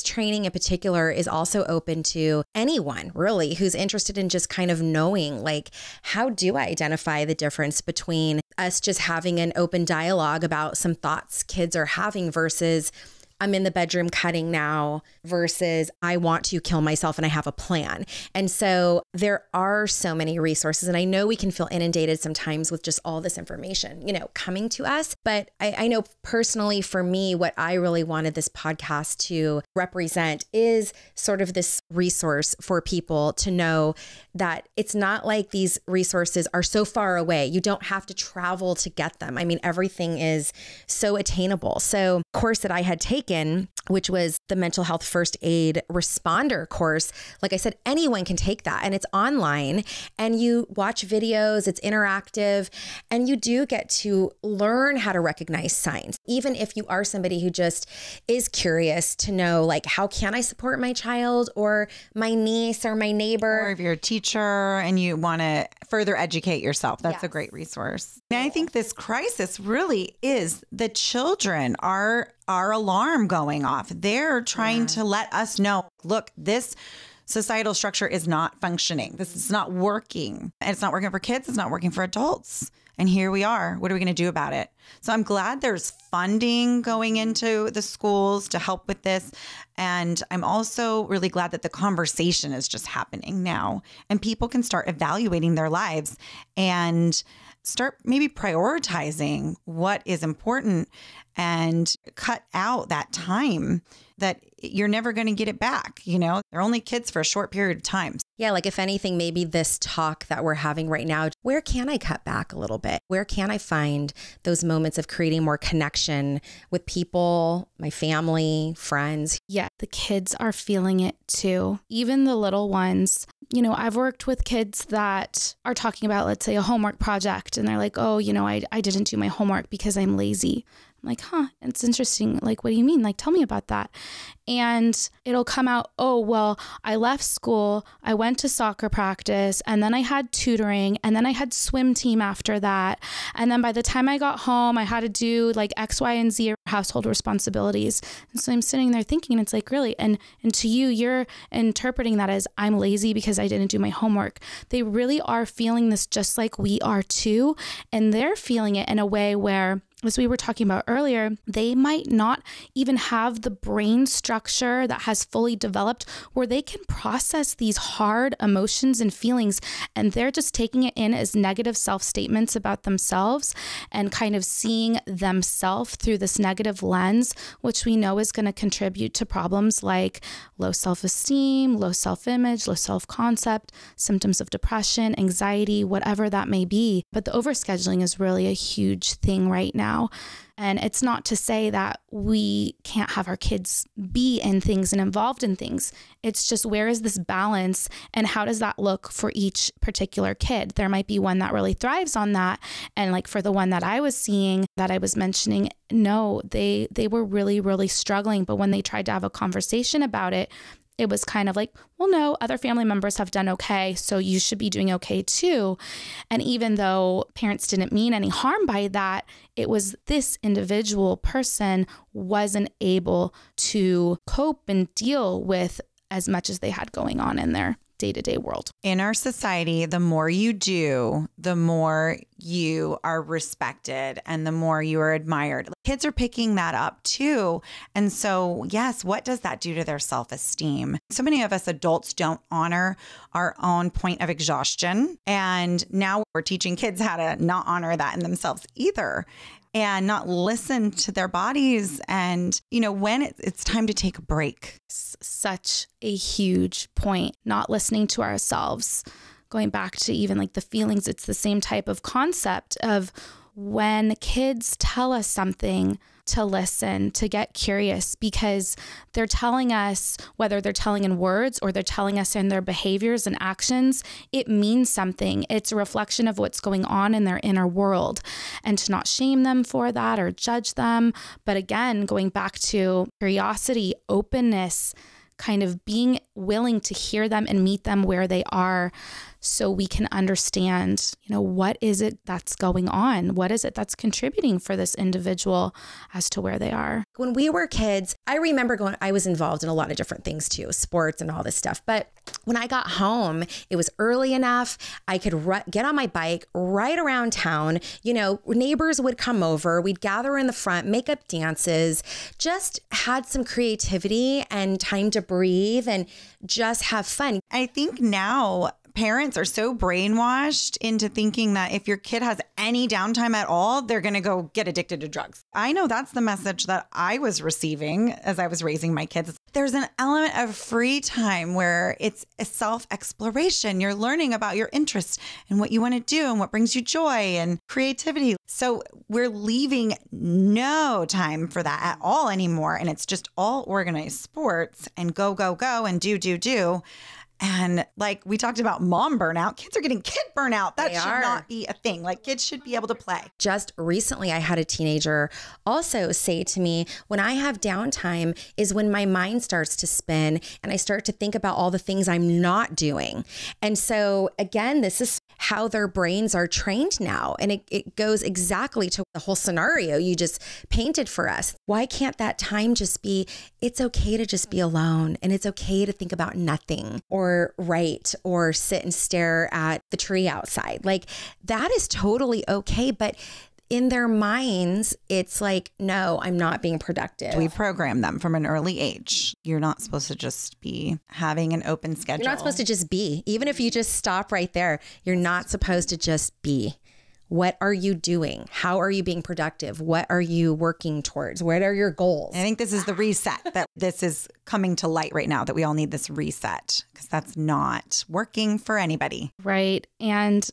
training in particular is also open to anyone really who's interested in just kind of knowing, like, how do I identify the difference between us just having an open dialogue about some thoughts kids are having versus I'm in the bedroom cutting now versus I want to kill myself and I have a plan. And so there are so many resources, and I know we can feel inundated sometimes with just all this information, coming to us. But I know personally for me, what I really wanted this podcast to represent is sort of this resource for people to know that it's not like these resources are so far away. You don't have to travel to get them. I mean, everything is so attainable. So course that I had taken, which was the Mental Health First Aid Responder course, like I said, anyone can take that, and it's online, and you watch videos, it's interactive, and you do get to learn how to recognize signs. Even if you are somebody who just is curious to know, like, how can I support my child or my niece or my neighbor? Or if you're a teacher and you want to further educate yourself, that's a great resource. And I think this crisis really is the children are our alarm going off. They're trying to let us know, look, this societal structure is not functioning. This is not working. And it's not working for kids. It's not working for adults. And here we are. What are we going to do about it? So I'm glad there's funding going into the schools to help with this. And I'm also really glad that the conversation is just happening now and people can start evaluating their lives and start maybe prioritizing what is important and cut out that time that you're never going to get it back. You know, they're only kids for a short period of time. Yeah, like if anything, maybe this talk that we're having right now, where can I cut back a little bit? Where can I find those moments of creating more connection with people, my family, friends? Yeah, the kids are feeling it too. Even the little ones. You know, I've worked with kids that are talking about, let's say, a homework project, and they're like, oh, you know, I didn't do my homework because I'm lazy. I'm like, huh, it's interesting. Like, what do you mean? Like, tell me about that. And it'll come out, oh, well, I left school, I went to soccer practice, and then I had tutoring, and then I had swim team after that. And then by the time I got home, I had to do like X, Y, and Z household responsibilities. And so I'm sitting there thinking, it's like, really? And to you, you're interpreting that as I'm lazy because I didn't do my homework. They really are feeling this just like we are too. And they're feeling it in a way where, as we were talking about earlier, they might not even have the brain structure that has fully developed where they can process these hard emotions and feelings. And they're just taking it in as negative self-statements about themselves and kind of seeing themselves through this negative lens, which we know is going to contribute to problems like low self-esteem, low self-image, low self-concept, symptoms of depression, anxiety, whatever that may be. But the overscheduling is really a huge thing right now. And it's not to say that we can't have our kids be in things and involved in things. It's just, where is this balance and how does that look for each particular kid? There might be one that really thrives on that. And like for the one that I was seeing that I was mentioning, no, they were really, really struggling. But when they tried to have a conversation about it, it was kind of like, well, no, other family members have done okay, so you should be doing okay too. And even though parents didn't mean any harm by that, it was this individual person wasn't able to cope and deal with as much as they had going on in their day-to-day world. In our society, the more you do, the more you are respected and the more you are admired. Kids are picking that up too. And so, yes, what does that do to their self-esteem? So many of us adults don't honor our own point of exhaustion. And now we're teaching kids how to not honor that in themselves either, and not listen to their bodies. And, you know, when it's time to take a break. Such a huge point, not listening to ourselves. Going back to even like the feelings, it's the same type of concept of when kids tell us something, to listen, to get curious, because they're telling us, whether they're telling in words or they're telling us in their behaviors and actions, it means something. It's a reflection of what's going on in their inner world, and to not shame them for that or judge them. But again, going back to curiosity, openness, kind of being willing to hear them and meet them where they are, so we can understand, you know, what is it that's going on? What is it that's contributing for this individual as to where they are? When we were kids, I remember I was involved in a lot of different things too, sports and all this stuff. But when I got home, it was early enough. I could get on my bike right around town. You know, neighbors would come over. We'd gather in the front, make up dances, just had some creativity and time to breathe and just have fun. I think now parents are so brainwashed into thinking that if your kid has any downtime at all, they're going to go get addicted to drugs. I know that's the message that I was receiving as I was raising my kids. There's an element of free time where it's a self-exploration. You're learning about your interests and what you want to do and what brings you joy and creativity. So we're leaving no time for that at all anymore. And it's just all organized sports and go, go, go and do. And like we talked about mom burnout, kids are getting kid burnout. That should not be a thing. Like kids should be able to play. Just recently, I had a teenager also say to me, when I have downtime is when my mind starts to spin and I start to think about all the things I'm not doing. And so again, this is how their brains are trained now. And it goes exactly to the whole scenario you just painted for us. Why can't that time just be, it's okay to just be alone, and it's okay to think about nothing or write or sit and stare at the tree outside. Like, that is totally okay. But in their minds, it's like, no, I'm not being productive. We program them from an early age. You're not supposed to just be having an open schedule. You're not supposed to just be. Even if you just stop right there, you're not supposed to just be. What are you doing? How are you being productive? What are you working towards? What are your goals? I think this is the reset, that this is coming to light right now, that we all need this reset, because that's not working for anybody. Right. And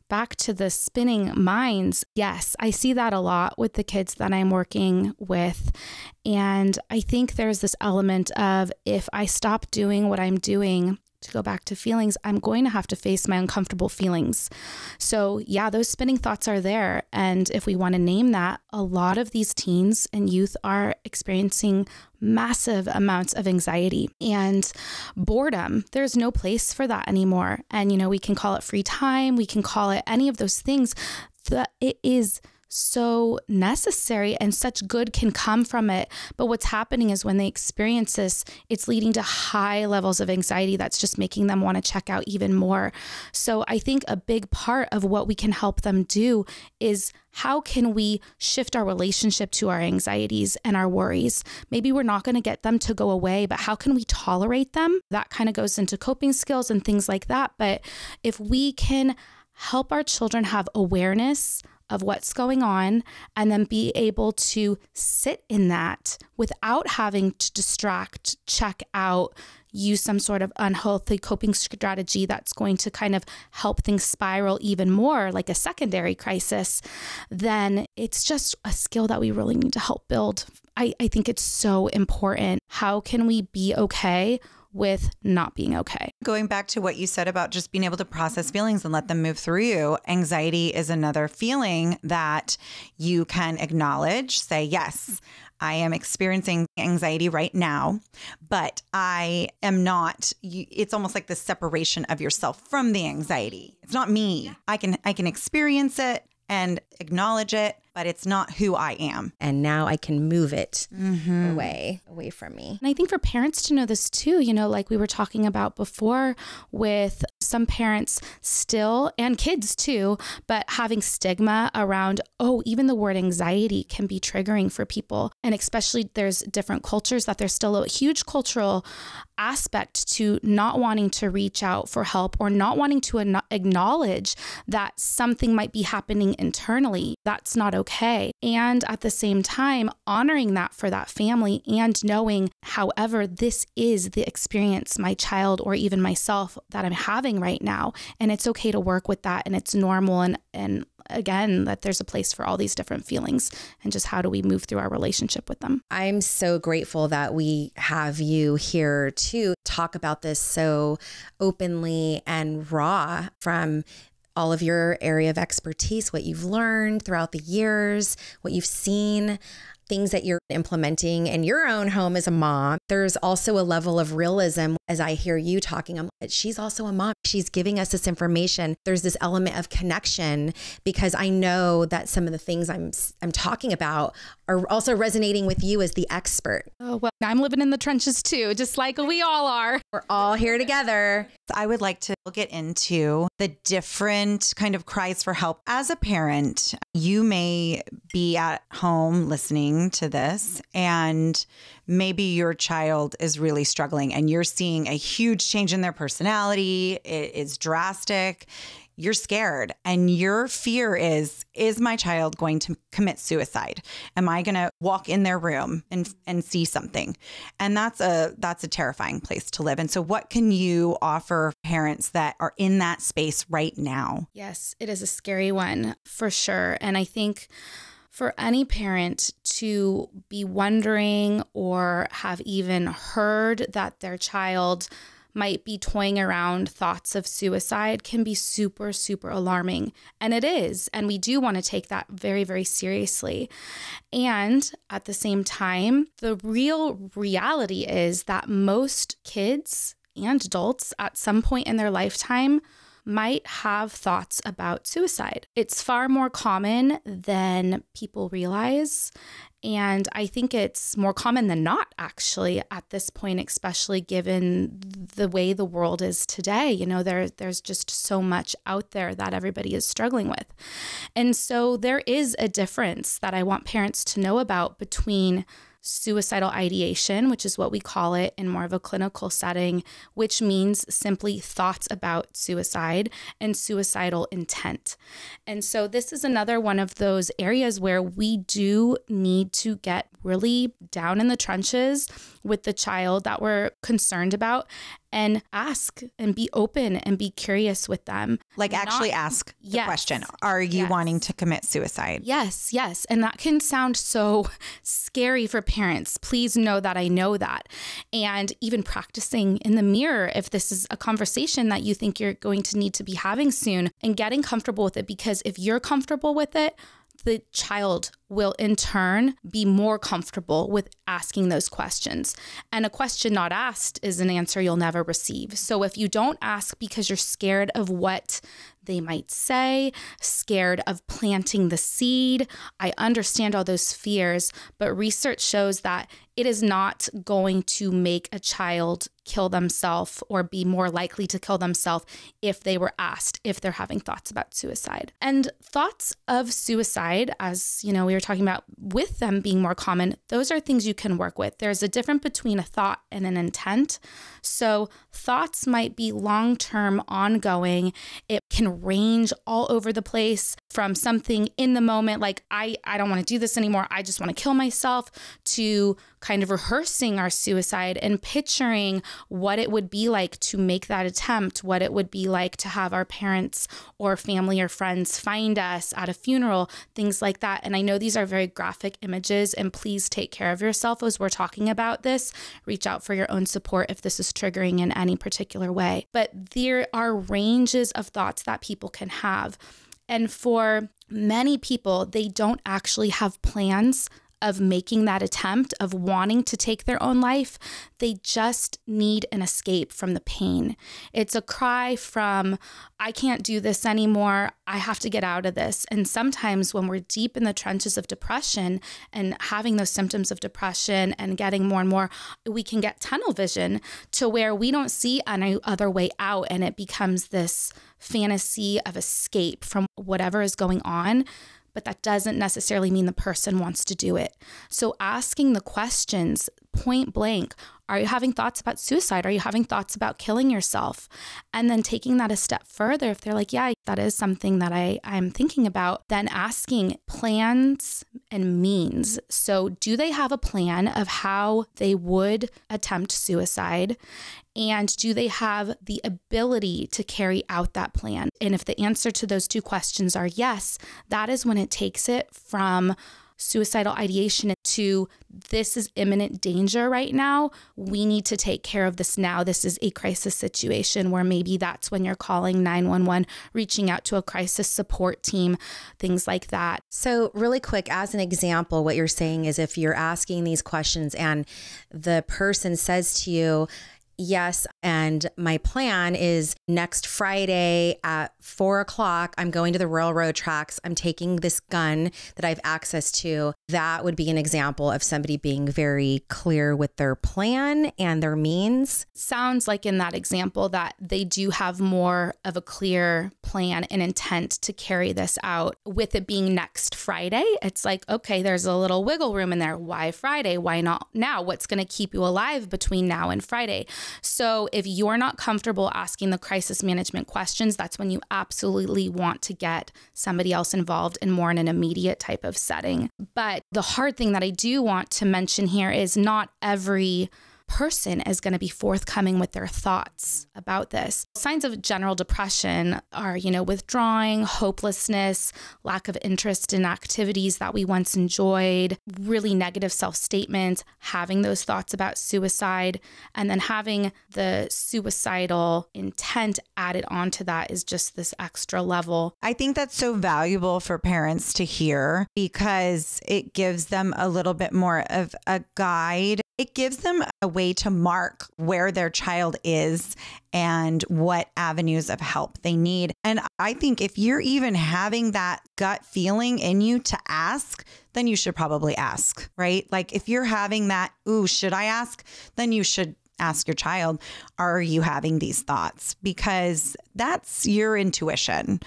back to the spinning minds. Yes, I see that a lot with the kids that I'm working with. And I think there's this element of, if I stop doing what I'm doing, to go back to feelings, I'm going to have to face my uncomfortable feelings. So yeah, those spinning thoughts are there. And if we want to name that, a lot of these teens and youth are experiencing massive amounts of anxiety and boredom. There's no place for that anymore. And, we can call it free time. We can call it any of those things. That it is so necessary, and such good can come from it. But what's happening is, when they experience this, it's leading to high levels of anxiety that's just making them want to check out even more. So I think a big part of what we can help them do is, how can we shift our relationship to our anxieties and our worries? Maybe we're not going to get them to go away, but how can we tolerate them? That kind of goes into coping skills and things like that. But if we can help our children have awareness of what's going on, and then be able to sit in that without having to distract, check out, use some sort of unhealthy coping strategy that's going to kind of help things spiral even more, like a secondary crisis, then it's just a skill that we really need to help build. I think it's so important. How can we be okay with not being okay? Going back to what you said about just being able to process feelings and let them move through you, anxiety is another feeling that you can acknowledge. Say, yes, I am experiencing anxiety right now, but I am not. It's almost like the separation of yourself from the anxiety. It's not me. I can experience it and acknowledge it, but it's not who I am. And now I can move it away from me. And I think for parents to know this too, like we were talking about before, with some parents still, and kids too, but having stigma around, even the word anxiety can be triggering for people. And especially, there's different cultures that there's still a huge cultural aspect to not wanting to reach out for help, or not wanting to acknowledge that something might be happening internally. That's not okay. And at the same time, honoring that for that family, and knowing, however, this is the experience my child, or even myself, that I'm having right now. And it's okay to work with that, and it's normal. And again, that there's a place for all these different feelings, and just how do we move through our relationship with them. I'm so grateful that we have you here to talk about this so openly and raw, from all of your area of expertise, what you've learned throughout the years, what you've seen, things that you're implementing in your own home as a mom. There's also a level of realism as I hear you talking. She's also a mom. She's giving us this information. There's this element of connection, because I know that some of the things I'm talking about are also resonating with you as the expert. Oh, well, I'm living in the trenches too, just like we all are. We're all here together. I would like to get into the different kind of cries for help. As a parent, you may be at home listening to this, and maybe your child is really struggling, and you're seeing a huge change in their personality. It is drastic. You're scared, and your fear is my child going to commit suicide? Am I going to walk in their room and see something? And that's a terrifying place to live. And so what can you offer parents that are in that space right now? Yes, it is a scary one for sure. And I think for any parent to be wondering, or have even heard that their child might be toying around thoughts of suicide, can be super, super alarming. And it is. And we do want to take that very, very seriously. And at the same time, the real reality is that most kids and adults at some point in their lifetime might have thoughts about suicide. It's far more common than people realize. And I think it's more common than not, actually, at this point, especially given the way the world is today. You know, there's just so much out there that everybody is struggling with. And so there is a difference that I want parents to know about between suicidal ideation, which is what we call it in more of a clinical setting, which means simply thoughts about suicide, and suicidal intent. And so this is another one of those areas where we do need to get really down in the trenches with the child that we're concerned about and ask and be open and be curious with them. Like actually ask the question, are you wanting to commit suicide? Yes, yes. And that can sound so scary for parents. Please know that I know that. And even practicing in the mirror, if this is a conversation that you think you're going to need to be having soon, and getting comfortable with it, because if you're comfortable with it, the child will in turn be more comfortable with asking those questions. And a question not asked is an answer you'll never receive. So if you don't ask because you're scared of what they might say, scared of planting the seed, I understand all those fears, but research shows that it is not going to make a child kill themselves or be more likely to kill themselves if they were asked if they're having thoughts about suicide. And thoughts of suicide, as you know, we were talking about with them being more common, those are things you can work with. There's a difference between a thought and an intent. So thoughts might be long-term, ongoing. It can range all over the place from something in the moment, like I don't want to do this anymore, I just want to kill myself, to kind of rehearsing our suicide and picturing what it would be like to make that attempt, what it would be like to have our parents or family or friends find us at a funeral, things like that. And I know these are very graphic images, and please take care of yourself as we're talking about this. Reach out for your own support if this is triggering in any particular way. But there are ranges of thoughts that people can have. And for many people, they don't actually have plans of making that attempt, of wanting to take their own life. They just need an escape from the pain. It's a cry from, I can't do this anymore, I have to get out of this. And sometimes when we're deep in the trenches of depression and having those symptoms of depression and getting more and more, we can get tunnel vision to where we don't see any other way out, and it becomes this fantasy of escape from whatever is going on. But that doesn't necessarily mean the person wants to do it. So asking the questions point blank, are you having thoughts about suicide? Are you having thoughts about killing yourself? And then taking that a step further, if they're like, yeah, that is something that I'm thinking about, then asking plans and means. So do they have a plan of how they would attempt suicide? And do they have the ability to carry out that plan? And if the answer to those two questions are yes, that is when it takes it from suicidal ideation to, this is imminent danger right now. We need to take care of this now. This is a crisis situation, where maybe that's when you're calling 911, reaching out to a crisis support team, things like that. So really quick, as an example, what you're saying is if you're asking these questions and the person says to you, yes, and my plan is next Friday at 4:00, I'm going to the railroad tracks. I'm taking this gun that I have access to. That would be an example of somebody being very clear with their plan and their means. Sounds like in that example that they do have more of a clear plan and intent to carry this out. With it being next Friday, it's like, okay, there's a little wiggle room in there. Why Friday? Why not now? What's going to keep you alive between now and Friday? So if you're not comfortable asking the crisis management questions, that's when you absolutely want to get somebody else involved in more in an immediate type of setting. But the hard thing that I do want to mention here is not every person is going to be forthcoming with their thoughts about this. Signs of general depression are, withdrawing, hopelessness, lack of interest in activities that we once enjoyed, really negative self-statements, having those thoughts about suicide, and then having the suicidal intent added onto that is just this extra level. I think that's so valuable for parents to hear, because it gives them a little bit more of a guide it gives them a way to mark where their child is and what avenues of help they need. And I think if you're even having that gut feeling in you to ask, then you should probably ask, right? Like if you're having that, ooh, should I ask? Then you should ask your child, are you having these thoughts? Because that's your intuition.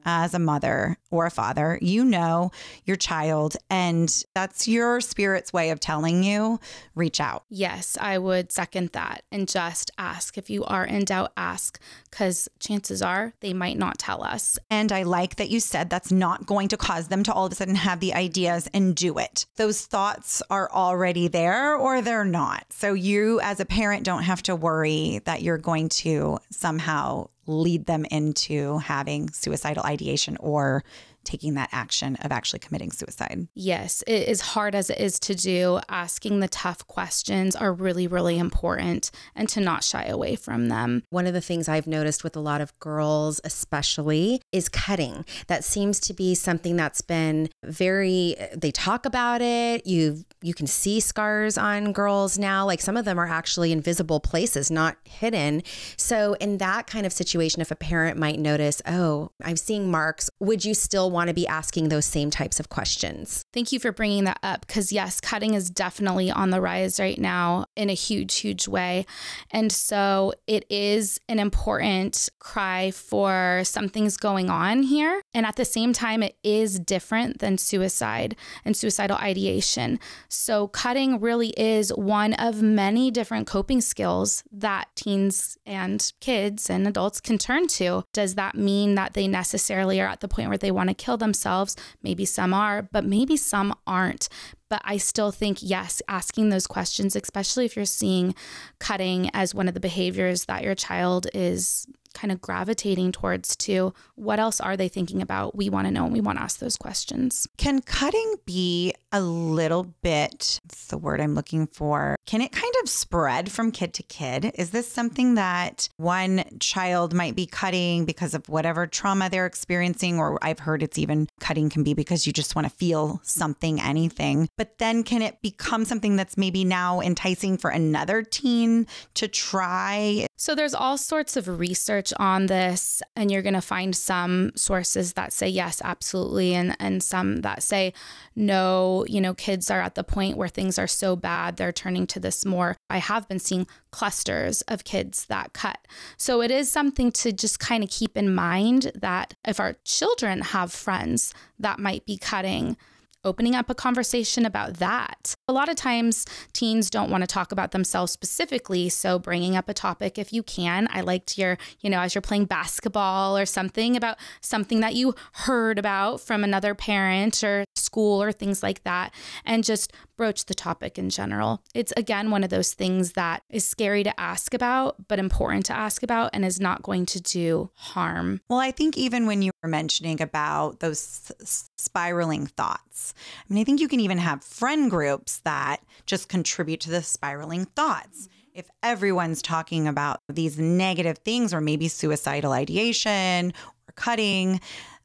As a mother or a father, you know your child, and that's your spirit's way of telling you, reach out. Yes, I would second that. And just ask. If you are in doubt, ask, because chances are they might not tell us. And I like that you said that's not going to cause them to all of a sudden have the ideas and do it. Those thoughts are already there or they're not. So you as a parent don't have to worry that you're going to somehow lead them into having suicidal ideation or taking that action of actually committing suicide. Yes, it is hard as it is to do. Asking the tough questions are really, really important, and to not shy away from them. One of the things I've noticed with a lot of girls especially is cutting. That seems to be something that's been they talk about it. You can see scars on girls now. Like some of them are actually in visible places, not hidden. So in that kind of situation, if a parent might notice, oh, I'm seeing marks, would you still want to be asking those same types of questions? Thank you for bringing that up, because yes, cutting is definitely on the rise right now in a huge, huge way. And so it is an important cry for something's going on here. And at the same time, it is different than suicide and suicidal ideation. So cutting really is one of many different coping skills that teens and kids and adults can turn to. Does that mean that they necessarily are at the point where they want to kill themselves? Maybe some are, but maybe some aren't. But I still think, yes, asking those questions, especially if you're seeing cutting as one of the behaviors that your child is kind of gravitating towards too. What else are they thinking about? We want to know, and we want to ask those questions. Can cutting be a little bit, what's the word I'm looking for? Can it kind of spread from kid to kid? Is this something that one child might be cutting because of whatever trauma they're experiencing? Or I've heard it's even cutting can be because you just want to feel something, anything. But then can it become something that's maybe now enticing for another teen to try? So there's all sorts of research on this, and you're going to find some sources that say yes, absolutely, and some that say no, kids are at the point where things are so bad, they're turning to this more. I have been seeing clusters of kids that cut. So it is something to just kind of keep in mind, that if our children have friends that might be cutting, opening up a conversation about that. A lot of times teens don't want to talk about themselves specifically. So bringing up a topic, if you can, I liked your, as you're playing basketball or something, about something that you heard about from another parent or school or things like that, and just broach the topic in general. It's again, one of those things that is scary to ask about, but important to ask about, and is not going to do harm. Well, I think even when you were mentioning about those spiraling thoughts, I think you can even have friend groups that just contribute to the spiraling thoughts. If everyone's talking about these negative things, or maybe suicidal ideation or cutting,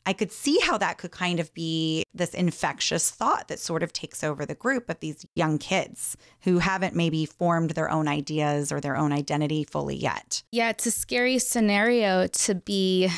I could see how that could kind of be this infectious thought that sort of takes over the group of these young kids who haven't maybe formed their own ideas or their own identity fully yet. Yeah, it's a scary scenario to be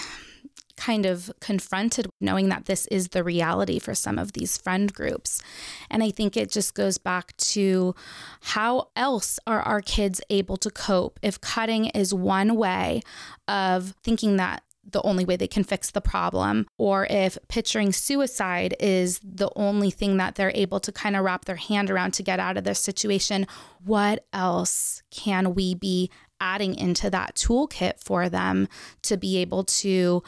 kind of confronted, knowing that this is the reality for some of these friend groups. And I think it just goes back to, how else are our kids able to cope if cutting is one way of thinking that the only way they can fix the problem, or if picturing suicide is the only thing that they're able to kind of wrap their hand around to get out of this situation. What else can we be adding into that toolkit for them to be able to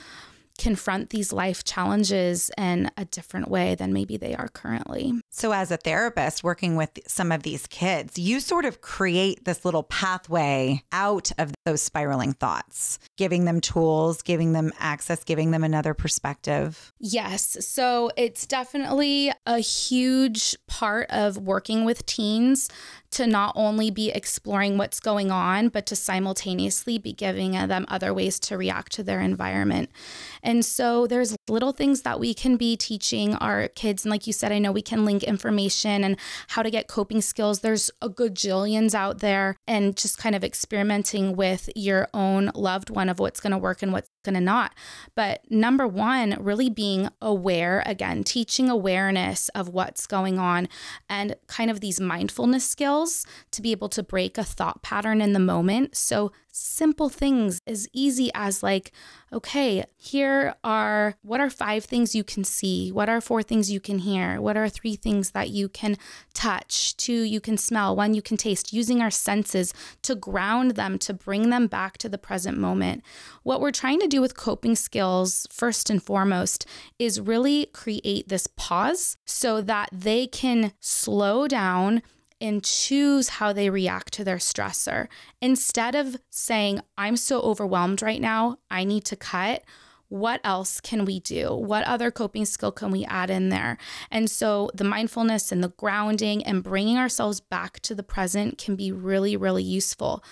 confront these life challenges in a different way than maybe they are currently? So as a therapist working with some of these kids, you sort of create this little pathway out of those spiraling thoughts, giving them tools, giving them access, giving them another perspective. Yes. So it's definitely a huge part of working with teens to not only be exploring what's going on, but to simultaneously be giving them other ways to react to their environment. And so there's little things that we can be teaching our kids. And like you said, I know we can link information and how to get coping skills. There's a gajillions out there, and just kind of experimenting with your own loved one of what's going to work and what's going to not. But number one, really being aware, again, teaching awareness of what's going on and kind of these mindfulness skills to be able to break a thought pattern in the moment. So simple things as easy as like, okay, what are 5 things you can see? What are 4 things you can hear? What are 3 things that you can touch? 2 you can smell, 1 you can taste, using our senses to ground them, to bring them back to the present moment. What we're trying to do with coping skills, first and foremost, is really create this pause so that they can slow down and choose how they react to their stressor. Instead of saying, I'm so overwhelmed right now, I need to cut. What else can we do? What other coping skill can we add in there? And so the mindfulness and the grounding and bringing ourselves back to the present can be really, really useful.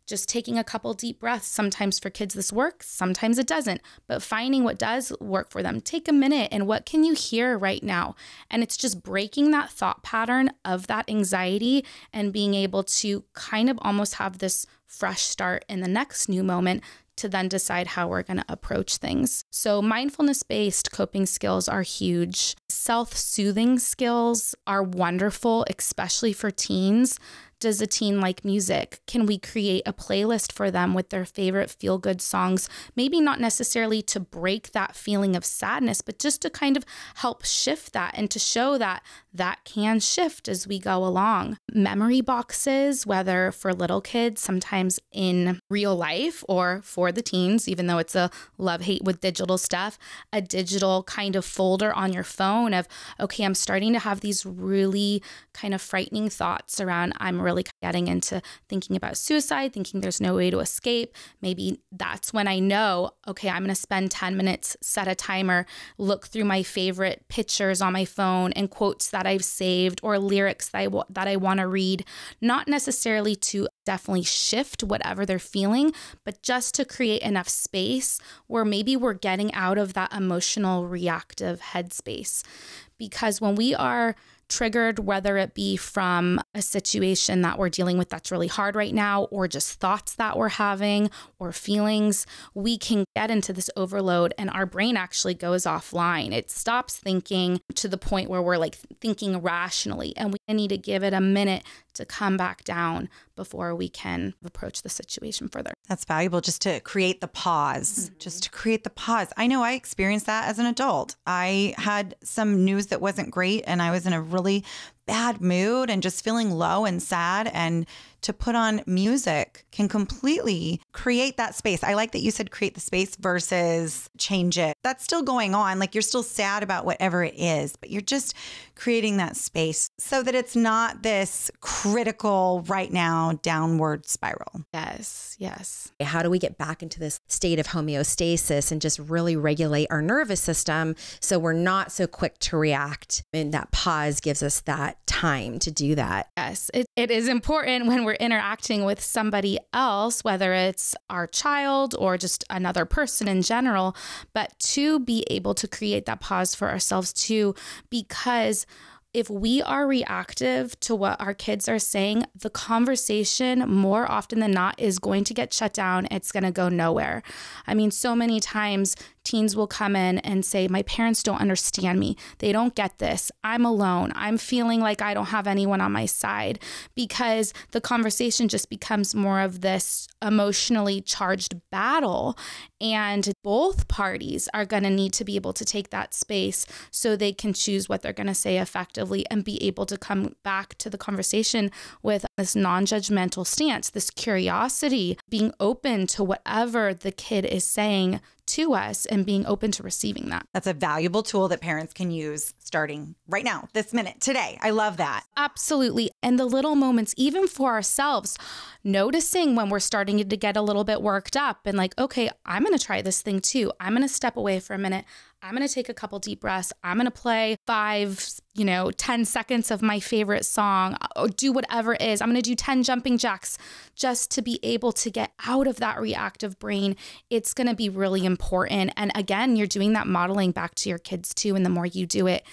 Just taking a couple deep breaths. Sometimes for kids this works, sometimes it doesn't, but finding what does work for them. Take a minute and what can you hear right now? And it's just breaking that thought pattern of that anxiety and being able to kind of almost have this fresh start in the next new moment to then decide how we're going to approach things. So mindfulness-based coping skills are huge. Self-soothing skills are wonderful, especially for teens. Does a teen like music? Can we create a playlist for them with their favorite feel-good songs? Maybe not necessarily to break that feeling of sadness, but just to kind of help shift that and to show that that can shift as we go along. Memory boxes, whether for little kids, sometimes in real life, or for the teens, even though it's a love-hate with digital stuff, a digital kind of folder on your phone of, okay, I'm starting to have these really kind of frightening thoughts around, I'm really getting into thinking about suicide, thinking there's no way to escape. Maybe that's when I know, okay, I'm going to spend 10 minutes, set a timer, look through my favorite pictures on my phone and quotes that I've saved or lyrics that I want to read, not necessarily to definitely shift whatever they're feeling, but just to create enough space where maybe we're getting out of that emotional reactive headspace. Because when we are triggered, whether it be from a situation that we're dealing with that's really hard right now, or just thoughts that we're having or feelings, we can get into this overload and our brain actually goes offline. It stops thinking to the point where we're like thinking rationally, and we need to give it a minute to come back down before we can approach the situation further. That's valuable, just to create the pause, just to create the pause. I know I experienced that as an adult. I had some news that wasn't great and I was in a really bad mood and just feeling low and sad, and to put on music can completely create that space. I like that you said create the space versus change it. That's still going on. Like you're still sad about whatever it is, but you're just creating that space so that it's not this critical right now downward spiral. Yes, yes. How do we get back into this state of homeostasis and just really regulate our nervous system so we're not so quick to react? And that pause gives us that time to do that. Yes, it is important when we're interacting with somebody else, whether it's our child or just another person in general, but to be able to create that pause for ourselves too, because if we are reactive to what our kids are saying, the conversation more often than not is going to get shut down. It's going to go nowhere. I mean, so many times teens will come in and say, my parents don't understand me. They don't get this. I'm alone. I'm feeling like I don't have anyone on my side, because the conversation just becomes more of this emotionally charged battle. And both parties are going to need to be able to take that space so they can choose what they're going to say effectively and be able to come back to the conversation with this non-judgmental stance, this curiosity, being open to whatever the kid is saying to us and being open to receiving that. That's a valuable tool that parents can use starting right now, this minute, today. I love that. Absolutely. And the little moments, even for ourselves, noticing when we're starting to get a little bit worked up and like, okay, I'm going to try this thing too. I'm going to step away for a minute. I'm going to take a couple deep breaths. I'm going to play 10 seconds of my favorite song, or do whatever it is. I'm going to do 10 jumping jacks just to be able to get out of that reactive brain. It's going to be really important. And again, you're doing that modeling back to your kids too. And the more you do it,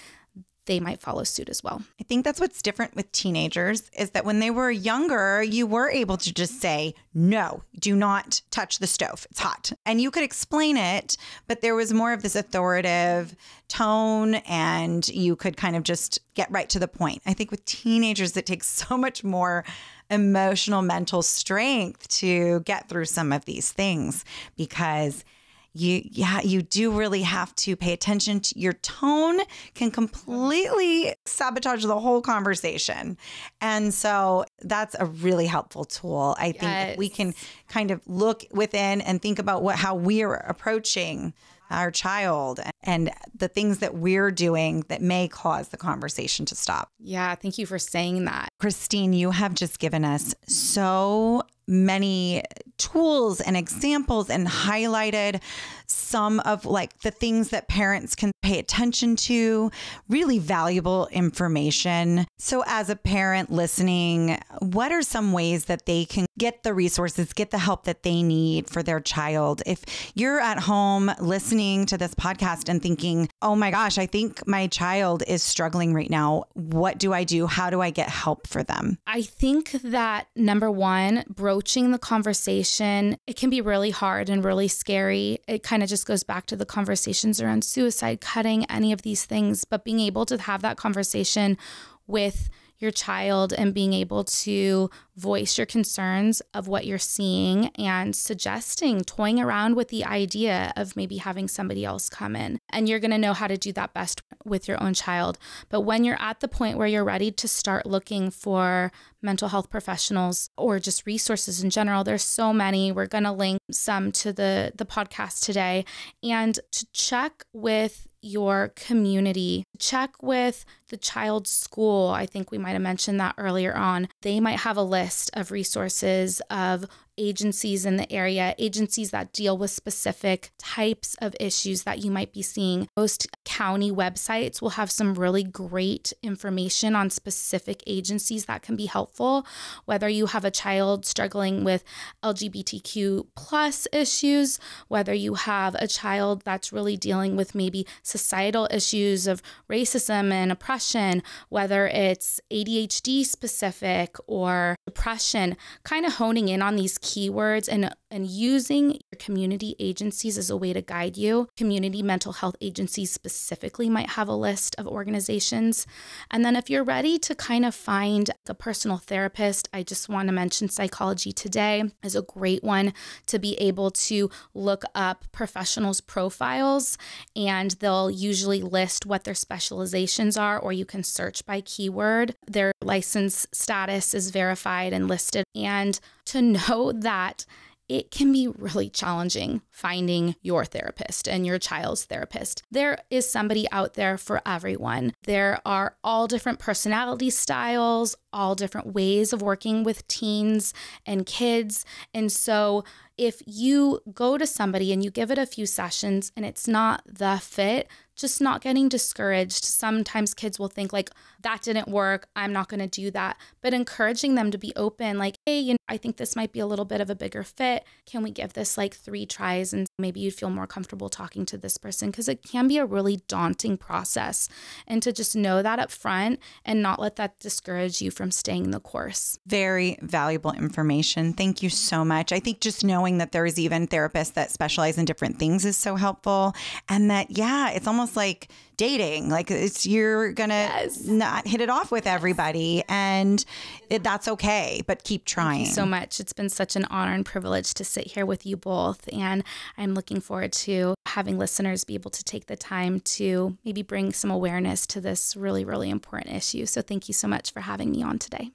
they might follow suit as well. I think that's what's different with teenagers is that when they were younger, you were able to just say, no, do not touch the stove. It's hot. And you could explain it, but there was more of this authoritative tone and you could kind of just get right to the point. I think with teenagers, it takes so much more emotional, mental strength to get through some of these things because you do really have to pay attention to your tone can completely sabotage the whole conversation. And so that's a really helpful tool. I think if we can kind of look within and think about how we are approaching our child and the things that we're doing that may cause the conversation to stop. Yeah, thank you for saying that. Kristine, you have just given us so many tools and examples and highlighted some of like the things that parents can pay attention to, really valuable information. So as a parent listening, what are some ways that they can get the resources, get the help that they need for their child? If you're at home listening to this podcast and thinking, oh my gosh, I think my child is struggling right now. What do I do? How do I get help for them? I think that number one, broaching the conversation, it can be really hard and really scary. It kind of just goes back to the conversations around suicide, cutting, any of these things, but being able to have that conversation with your child and being able to voice your concerns of what you're seeing and suggesting, toying around with the idea of maybe having somebody else come in. And you're going to know how to do that best with your own child. But when you're at the point where you're ready to start looking for mental health professionals or just resources in general, there's so many. We're going to link some to the podcast today. And to check with your community, check with the child's school. I think we might have mentioned that earlier on. They might have a list of resources of agencies in the area, agencies that deal with specific types of issues that you might be seeing. Most county websites will have some really great information on specific agencies that can be helpful, whether you have a child struggling with LGBTQ plus issues, whether you have a child that's really dealing with maybe societal issues of racism and oppression, whether it's ADHD specific or depression, kind of honing in on these keywords and using your community agencies as a way to guide you. Community mental health agencies specifically might have a list of organizations. And then if you're ready to kind of find a personal therapist, I just want to mention Psychology Today is a great one to be able to look up professionals' profiles, and they'll usually list what their specializations are, or you can search by keyword. Their license status is verified and listed. And to know that it can be really challenging finding your therapist and your child's therapist. There is somebody out there for everyone. There are all different personality styles, all different ways of working with teens and kids. And so if you go to somebody and you give it a few sessions and it's not the fit, just not getting discouraged. Sometimes kids will think like, that didn't work, I'm not going to do that. But encouraging them to be open, like, hey, I think this might be a little bit of a bigger fit. Can we give this like 3 tries and maybe you'd feel more comfortable talking to this person? Because it can be a really daunting process. And to just know that up front and not let that discourage you from staying the course. Very valuable information. Thank you so much. I think just knowing that there is even therapists that specialize in different things is so helpful. And that, yeah, it's almost like dating. Like you're going to not hit it off with everybody, and that's okay, but keep trying. Thank you so much. It's been such an honor and privilege to sit here with you both. And I'm looking forward to having listeners be able to take the time to maybe bring some awareness to this really, really important issue. So thank you so much for having me on today.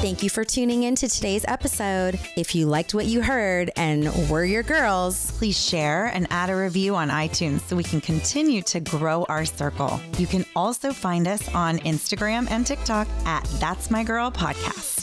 Thank you for tuning in to today's episode. If you liked what you heard and we're your girls, please share and add a review on iTunes so we can continue to grow our circle. You can also find us on Instagram and TikTok at That's My Girl Podcast.